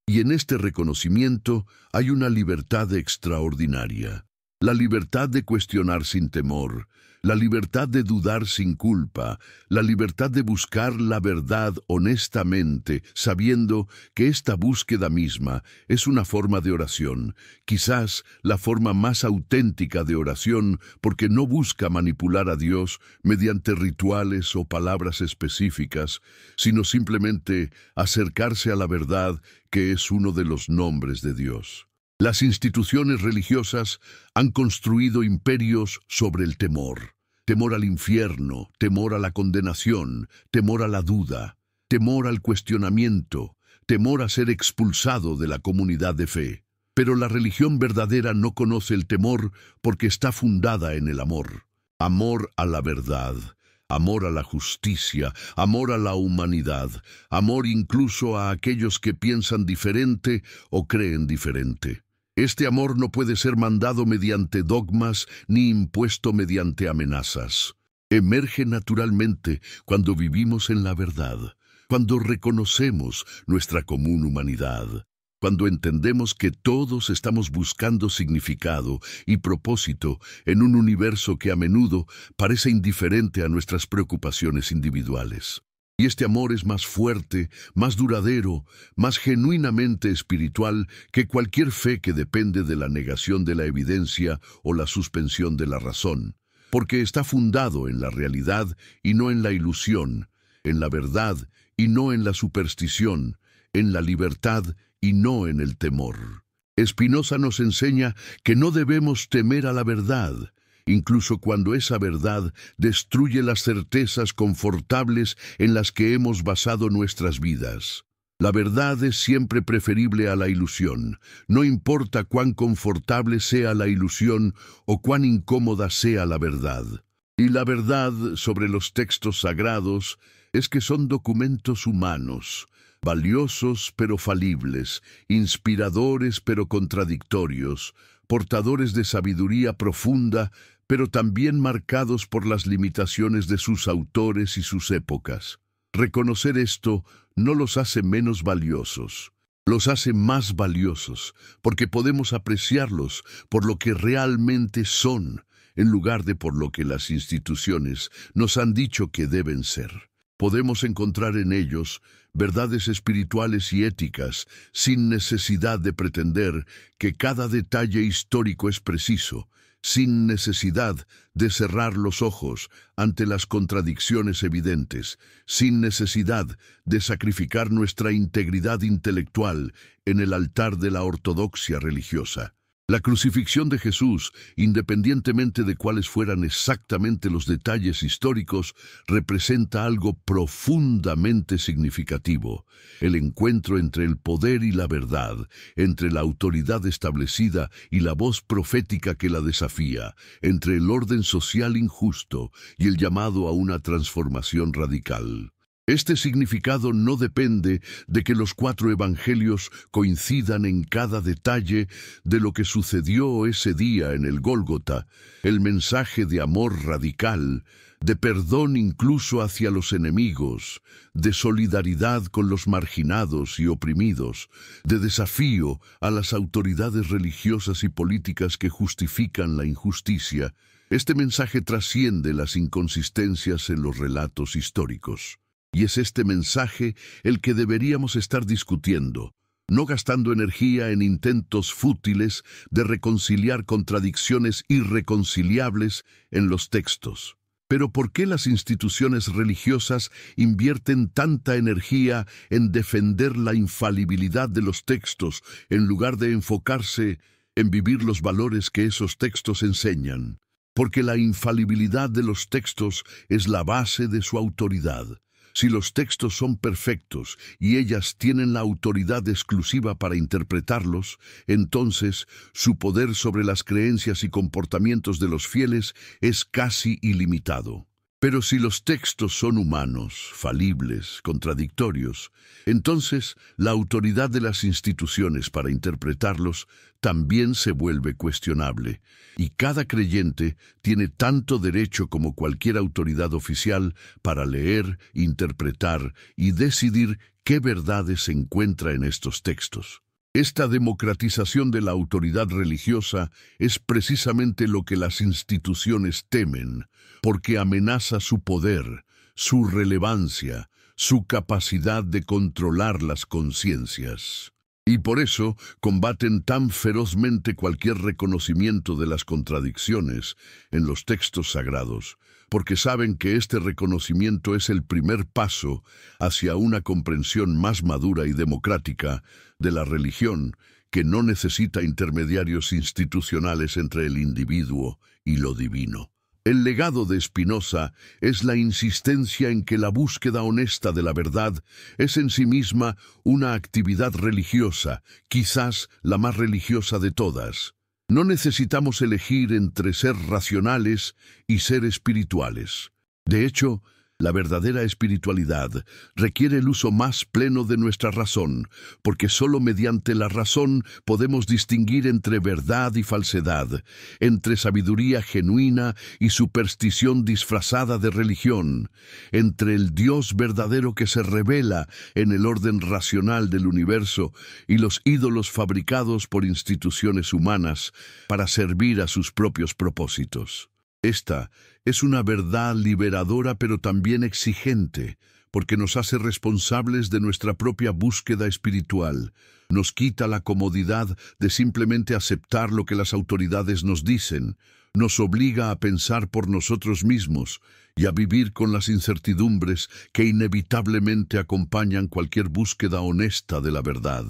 [SPEAKER 1] Y en este reconocimiento hay una libertad extraordinaria. La libertad de cuestionar sin temor, la libertad de dudar sin culpa, la libertad de buscar la verdad honestamente, sabiendo que esta búsqueda misma es una forma de oración, quizás la forma más auténtica de oración, porque no busca manipular a Dios mediante rituales o palabras específicas, sino simplemente acercarse a la verdad, que es uno de los nombres de Dios. Las instituciones religiosas han construido imperios sobre el temor. Temor al infierno, temor a la condenación, temor a la duda, temor al cuestionamiento, temor a ser expulsado de la comunidad de fe. Pero la religión verdadera no conoce el temor porque está fundada en el amor. Amor a la verdad, amor a la justicia, amor a la humanidad, amor incluso a aquellos que piensan diferente o creen diferente. Este amor no puede ser mandado mediante dogmas ni impuesto mediante amenazas. Emerge naturalmente cuando vivimos en la verdad, cuando reconocemos nuestra común humanidad, cuando entendemos que todos estamos buscando significado y propósito en un universo que a menudo parece indiferente a nuestras preocupaciones individuales. Y este amor es más fuerte, más duradero, más genuinamente espiritual que cualquier fe que depende de la negación de la evidencia o la suspensión de la razón, porque está fundado en la realidad y no en la ilusión, en la verdad y no en la superstición, en la libertad y no en el temor. Spinoza nos enseña que no debemos temer a la verdad, incluso cuando esa verdad destruye las certezas confortables en las que hemos basado nuestras vidas. La verdad es siempre preferible a la ilusión, no importa cuán confortable sea la ilusión o cuán incómoda sea la verdad. Y la verdad sobre los textos sagrados es que son documentos humanos, valiosos pero falibles, inspiradores pero contradictorios, portadores de sabiduría profunda, pero también marcados por las limitaciones de sus autores y sus épocas. Reconocer esto no los hace menos valiosos, los hace más valiosos, porque podemos apreciarlos por lo que realmente son, en lugar de por lo que las instituciones nos han dicho que deben ser. Podemos encontrar en ellos verdades espirituales y éticas sin necesidad de pretender que cada detalle histórico es preciso, sin necesidad de cerrar los ojos ante las contradicciones evidentes, sin necesidad de sacrificar nuestra integridad intelectual en el altar de la ortodoxia religiosa. La crucifixión de Jesús, independientemente de cuáles fueran exactamente los detalles históricos, representa algo profundamente significativo: el encuentro entre el poder y la verdad, entre la autoridad establecida y la voz profética que la desafía, entre el orden social injusto y el llamado a una transformación radical. Este significado no depende de que los 4 evangelios coincidan en cada detalle de lo que sucedió ese día en el Gólgota. El mensaje de amor radical, de perdón incluso hacia los enemigos, de solidaridad con los marginados y oprimidos, de desafío a las autoridades religiosas y políticas que justifican la injusticia. Este mensaje trasciende las inconsistencias en los relatos históricos. Y es este mensaje el que deberíamos estar discutiendo, no gastando energía en intentos fútiles de reconciliar contradicciones irreconciliables en los textos. Pero ¿por qué las instituciones religiosas invierten tanta energía en defender la infalibilidad de los textos en lugar de enfocarse en vivir los valores que esos textos enseñan? Porque la infalibilidad de los textos es la base de su autoridad. Si los textos son perfectos y ellas tienen la autoridad exclusiva para interpretarlos, entonces su poder sobre las creencias y comportamientos de los fieles es casi ilimitado. Pero si los textos son humanos, falibles, contradictorios, entonces la autoridad de las instituciones para interpretarlos también se vuelve cuestionable, y cada creyente tiene tanto derecho como cualquier autoridad oficial para leer, interpretar y decidir qué verdades se encuentra en estos textos. Esta democratización de la autoridad religiosa es precisamente lo que las instituciones temen, porque amenaza su poder, su relevancia, su capacidad de controlar las conciencias. Y por eso combaten tan ferozmente cualquier reconocimiento de las contradicciones en los textos sagrados, porque saben que este reconocimiento es el primer paso hacia una comprensión más madura y democrática de la religión, que no necesita intermediarios institucionales entre el individuo y lo divino. El legado de Spinoza es la insistencia en que la búsqueda honesta de la verdad es en sí misma una actividad religiosa, quizás la más religiosa de todas. No necesitamos elegir entre ser racionales y ser espirituales. De hecho, la verdadera espiritualidad requiere el uso más pleno de nuestra razón, porque solo mediante la razón podemos distinguir entre verdad y falsedad, entre sabiduría genuina y superstición disfrazada de religión, entre el Dios verdadero que se revela en el orden racional del universo y los ídolos fabricados por instituciones humanas para servir a sus propios propósitos. Esta es una verdad liberadora pero también exigente, porque nos hace responsables de nuestra propia búsqueda espiritual. Nos quita la comodidad de simplemente aceptar lo que las autoridades nos dicen. Nos obliga a pensar por nosotros mismos y a vivir con las incertidumbres que inevitablemente acompañan cualquier búsqueda honesta de la verdad.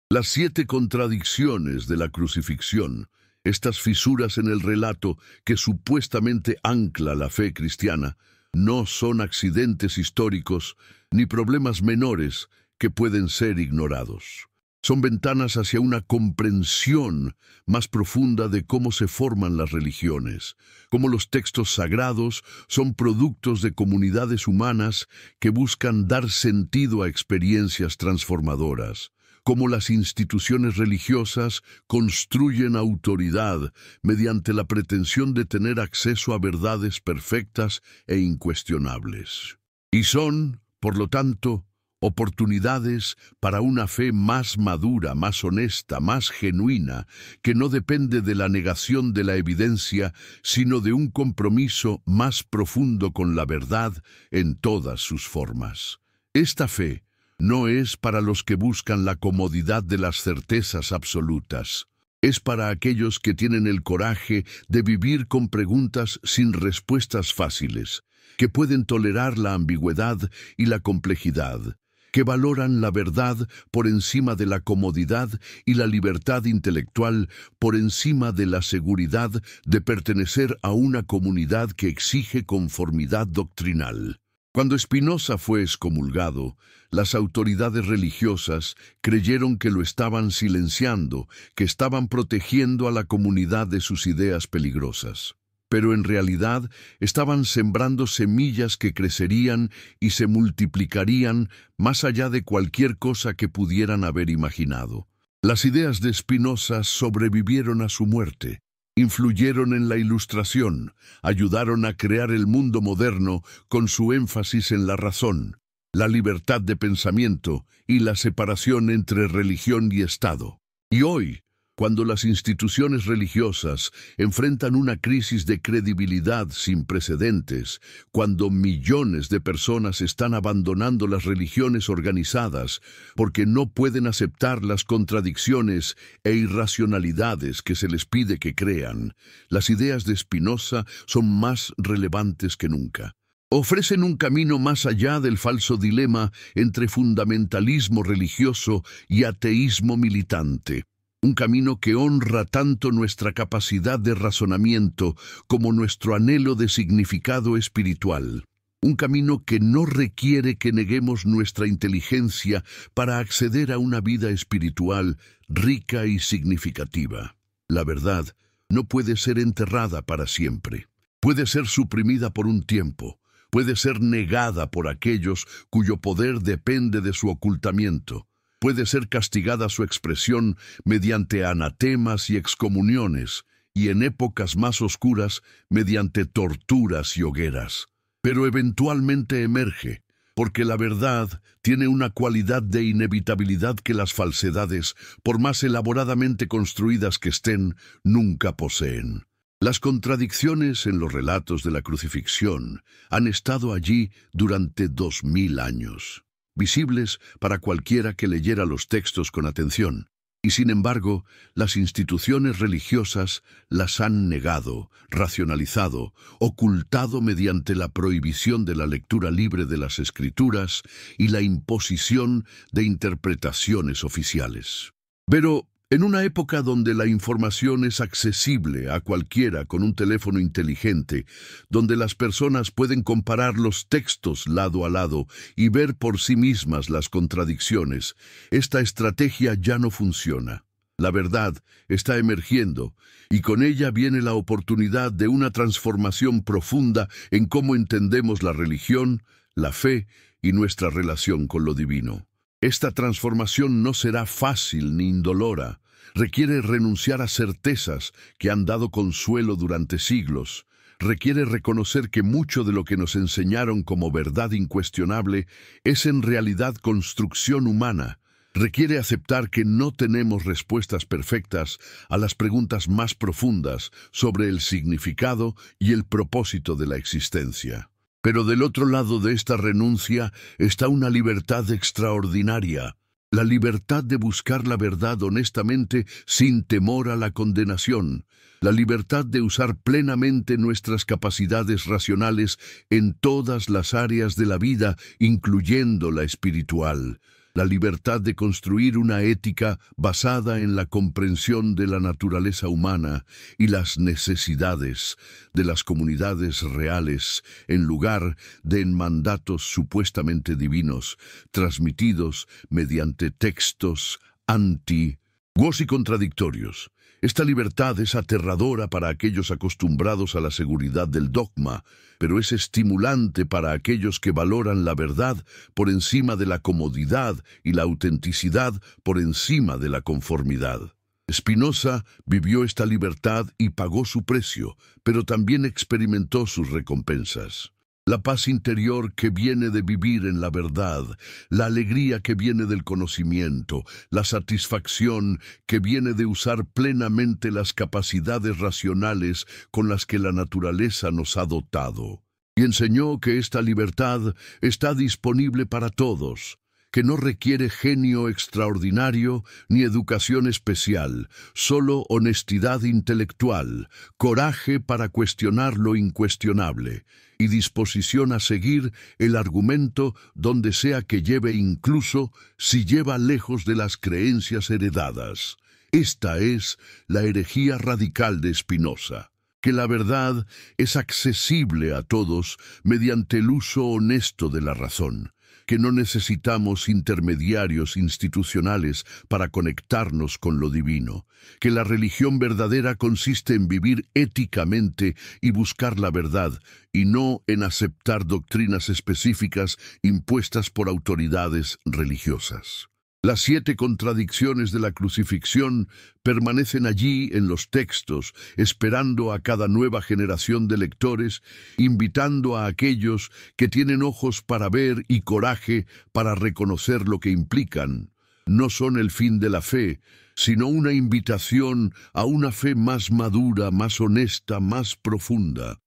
[SPEAKER 1] Las 7 contradicciones de la crucifixión, estas fisuras en el relato que supuestamente ancla la fe cristiana, no son accidentes históricos ni problemas menores que pueden ser ignorados. Son ventanas hacia una comprensión más profunda de cómo se forman las religiones, cómo los textos sagrados son productos de comunidades humanas que buscan dar sentido a experiencias transformadoras, cómo las instituciones religiosas construyen autoridad mediante la pretensión de tener acceso a verdades perfectas e incuestionables. Y son, por lo tanto, oportunidades para una fe más madura, más honesta, más genuina, que no depende de la negación de la evidencia, sino de un compromiso más profundo con la verdad en todas sus formas. Esta fe no es para los que buscan la comodidad de las certezas absolutas. Es para aquellos que tienen el coraje de vivir con preguntas sin respuestas fáciles, que pueden tolerar la ambigüedad y la complejidad, que valoran la verdad por encima de la comodidad y la libertad intelectual por encima de la seguridad de pertenecer a una comunidad que exige conformidad doctrinal. Cuando Spinoza fue excomulgado, las autoridades religiosas creyeron que lo estaban silenciando, que estaban protegiendo a la comunidad de sus ideas peligrosas. Pero en realidad estaban sembrando semillas que crecerían y se multiplicarían más allá de cualquier cosa que pudieran haber imaginado. Las ideas de Spinoza sobrevivieron a su muerte. Influyeron en la Ilustración, ayudaron a crear el mundo moderno con su énfasis en la razón, la libertad de pensamiento y la separación entre religión y Estado. Y hoy, cuando las instituciones religiosas enfrentan una crisis de credibilidad sin precedentes, cuando millones de personas están abandonando las religiones organizadas porque no pueden aceptar las contradicciones e irracionalidades que se les pide que crean, las ideas de Spinoza son más relevantes que nunca. Ofrecen un camino más allá del falso dilema entre fundamentalismo religioso y ateísmo militante. Un camino que honra tanto nuestra capacidad de razonamiento como nuestro anhelo de significado espiritual. Un camino que no requiere que neguemos nuestra inteligencia para acceder a una vida espiritual rica y significativa. La verdad no puede ser enterrada para siempre. Puede ser suprimida por un tiempo. Puede ser negada por aquellos cuyo poder depende de su ocultamiento. Puede ser castigada su expresión mediante anatemas y excomuniones, y en épocas más oscuras mediante torturas y hogueras. Pero eventualmente emerge, porque la verdad tiene una cualidad de inevitabilidad que las falsedades, por más elaboradamente construidas que estén, nunca poseen. Las contradicciones en los relatos de la crucifixión han estado allí durante 2000 años, visibles para cualquiera que leyera los textos con atención. Y sin embargo, las instituciones religiosas las han negado, racionalizado, ocultado mediante la prohibición de la lectura libre de las Escrituras y la imposición de interpretaciones oficiales. Pero en una época donde la información es accesible a cualquiera con un teléfono inteligente, donde las personas pueden comparar los textos lado a lado y ver por sí mismas las contradicciones, esta estrategia ya no funciona. La verdad está emergiendo y con ella viene la oportunidad de una transformación profunda en cómo entendemos la religión, la fe y nuestra relación con lo divino. Esta transformación no será fácil ni indolora. Requiere renunciar a certezas que han dado consuelo durante siglos. Requiere reconocer que mucho de lo que nos enseñaron como verdad incuestionable es en realidad construcción humana. Requiere aceptar que no tenemos respuestas perfectas a las preguntas más profundas sobre el significado y el propósito de la existencia. Pero del otro lado de esta renuncia está una libertad extraordinaria. La libertad de buscar la verdad honestamente sin temor a la condenación. La libertad de usar plenamente nuestras capacidades racionales en todas las áreas de la vida, incluyendo la espiritual. La libertad de construir una ética basada en la comprensión de la naturaleza humana y las necesidades de las comunidades reales, en lugar de en mandatos supuestamente divinos, transmitidos mediante textos antiguos y contradictorios. Esta libertad es aterradora para aquellos acostumbrados a la seguridad del dogma, pero es estimulante para aquellos que valoran la verdad por encima de la comodidad y la autenticidad por encima de la conformidad. Spinoza vivió esta libertad y pagó su precio, pero también experimentó sus recompensas. La paz interior que viene de vivir en la verdad, la alegría que viene del conocimiento, la satisfacción que viene de usar plenamente las capacidades racionales con las que la naturaleza nos ha dotado. Y enseñó que esta libertad está disponible para todos, que no requiere genio extraordinario ni educación especial, solo honestidad intelectual, coraje para cuestionar lo incuestionable y disposición a seguir el argumento donde sea que lleve, incluso si lleva lejos de las creencias heredadas. Esta es la herejía radical de Spinoza, que la verdad es accesible a todos mediante el uso honesto de la razón, que no necesitamos intermediarios institucionales para conectarnos con lo divino, que la religión verdadera consiste en vivir éticamente y buscar la verdad, y no en aceptar doctrinas específicas impuestas por autoridades religiosas. Las 7 contradicciones de la crucifixión permanecen allí en los textos, esperando a cada nueva generación de lectores, invitando a aquellos que tienen ojos para ver y coraje para reconocer lo que implican. No son el fin de la fe, sino una invitación a una fe más madura, más honesta, más profunda.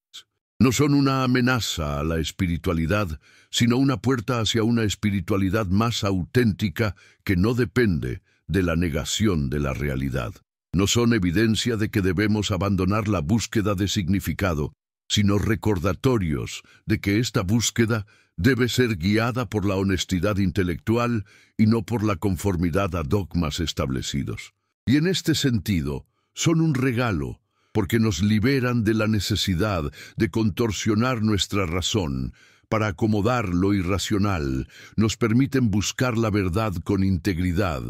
[SPEAKER 1] No son una amenaza a la espiritualidad, sino una puerta hacia una espiritualidad más auténtica que no depende de la negación de la realidad. No son evidencia de que debemos abandonar la búsqueda de significado, sino recordatorios de que esta búsqueda debe ser guiada por la honestidad intelectual y no por la conformidad a dogmas establecidos. Y en este sentido, son un regalo, porque nos liberan de la necesidad de contorsionar nuestra razón para acomodar lo irracional, nos permiten buscar la verdad con integridad,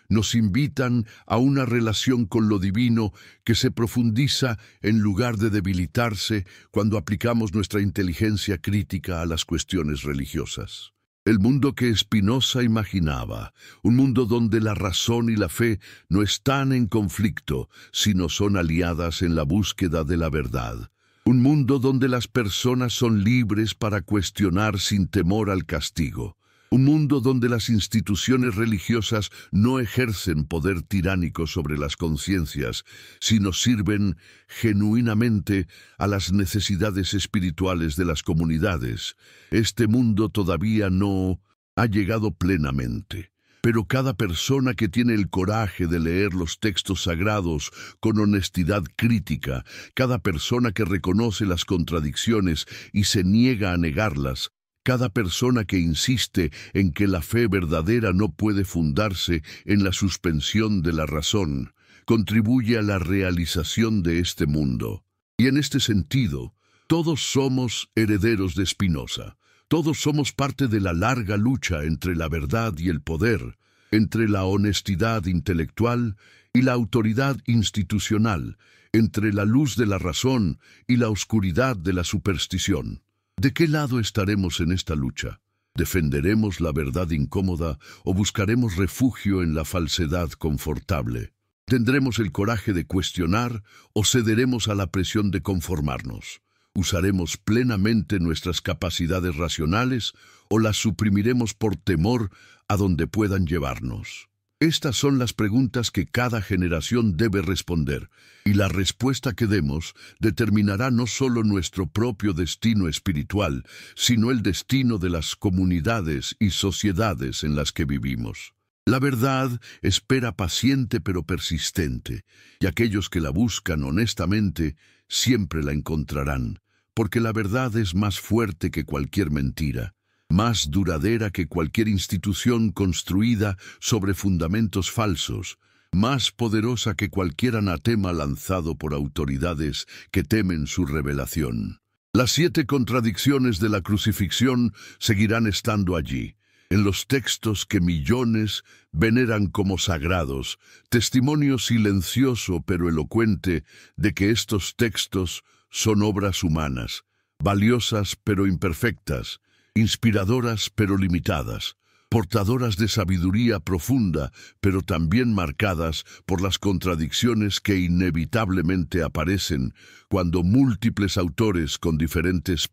[SPEAKER 1] nos invitan a una relación con lo divino que se profundiza en lugar de debilitarse cuando aplicamos nuestra inteligencia crítica a las cuestiones religiosas. El mundo que Spinoza imaginaba, un mundo donde la razón y la fe no están en conflicto, sino son aliadas en la búsqueda de la verdad. Un mundo donde las personas son libres para cuestionar sin temor al castigo. Un mundo donde las instituciones religiosas no ejercen poder tiránico sobre las conciencias, sino sirven genuinamente a las necesidades espirituales de las comunidades. Este mundo todavía no ha llegado plenamente. Pero cada persona que tiene el coraje de leer los textos sagrados con honestidad crítica, cada persona que reconoce las contradicciones y se niega a negarlas, cada persona que insiste en que la fe verdadera no puede fundarse en la suspensión de la razón, contribuye a la realización de este mundo. Y en este sentido, todos somos herederos de Spinoza. Todos somos parte de la larga lucha entre la verdad y el poder, entre la honestidad intelectual y la autoridad institucional, entre la luz de la razón y la oscuridad de la superstición. ¿De qué lado estaremos en esta lucha? ¿Defenderemos la verdad incómoda o buscaremos refugio en la falsedad confortable? ¿Tendremos el coraje de cuestionar o cederemos a la presión de conformarnos? ¿Usaremos plenamente nuestras capacidades racionales o las suprimiremos por temor a donde puedan llevarnos? Estas son las preguntas que cada generación debe responder, y la respuesta que demos determinará no solo nuestro propio destino espiritual, sino el destino de las comunidades y sociedades en las que vivimos. La verdad espera paciente pero persistente, y aquellos que la buscan honestamente siempre la encontrarán, porque la verdad es más fuerte que cualquier mentira, más duradera que cualquier institución construida sobre fundamentos falsos, más poderosa que cualquier anatema lanzado por autoridades que temen su revelación. Las 7 contradicciones de la crucifixión seguirán estando allí, en los textos que millones veneran como sagrados, testimonio silencioso pero elocuente de que estos textos son obras humanas, valiosas pero imperfectas, inspiradoras pero limitadas, portadoras de sabiduría profunda, pero también marcadas por las contradicciones que inevitablemente aparecen cuando múltiples autores con diferentes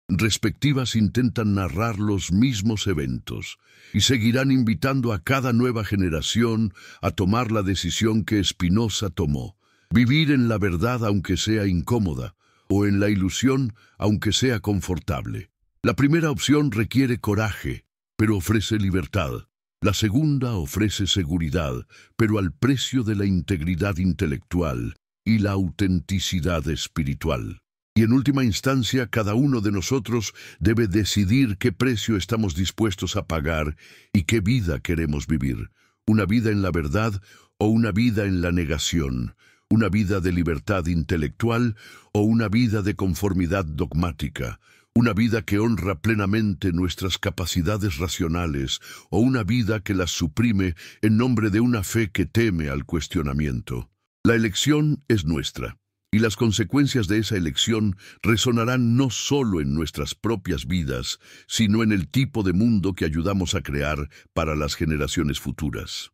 [SPEAKER 1] respectivas intentan narrar los mismos eventos, y seguirán invitando a cada nueva generación a tomar la decisión que Spinoza tomó: vivir en la verdad aunque sea incómoda, o en la ilusión aunque sea confortable. La primera opción requiere coraje, pero ofrece libertad. La segunda ofrece seguridad, pero al precio de la integridad intelectual y la autenticidad espiritual. Y en última instancia, cada uno de nosotros debe decidir qué precio estamos dispuestos a pagar y qué vida queremos vivir. Una vida en la verdad o una vida en la negación. Una vida de libertad intelectual o una vida de conformidad dogmática. Una vida que honra plenamente nuestras capacidades racionales o una vida que las suprime en nombre de una fe que teme al cuestionamiento. La elección es nuestra, y las consecuencias de esa elección resonarán no solo en nuestras propias vidas, sino en el tipo de mundo que ayudamos a crear para las generaciones futuras.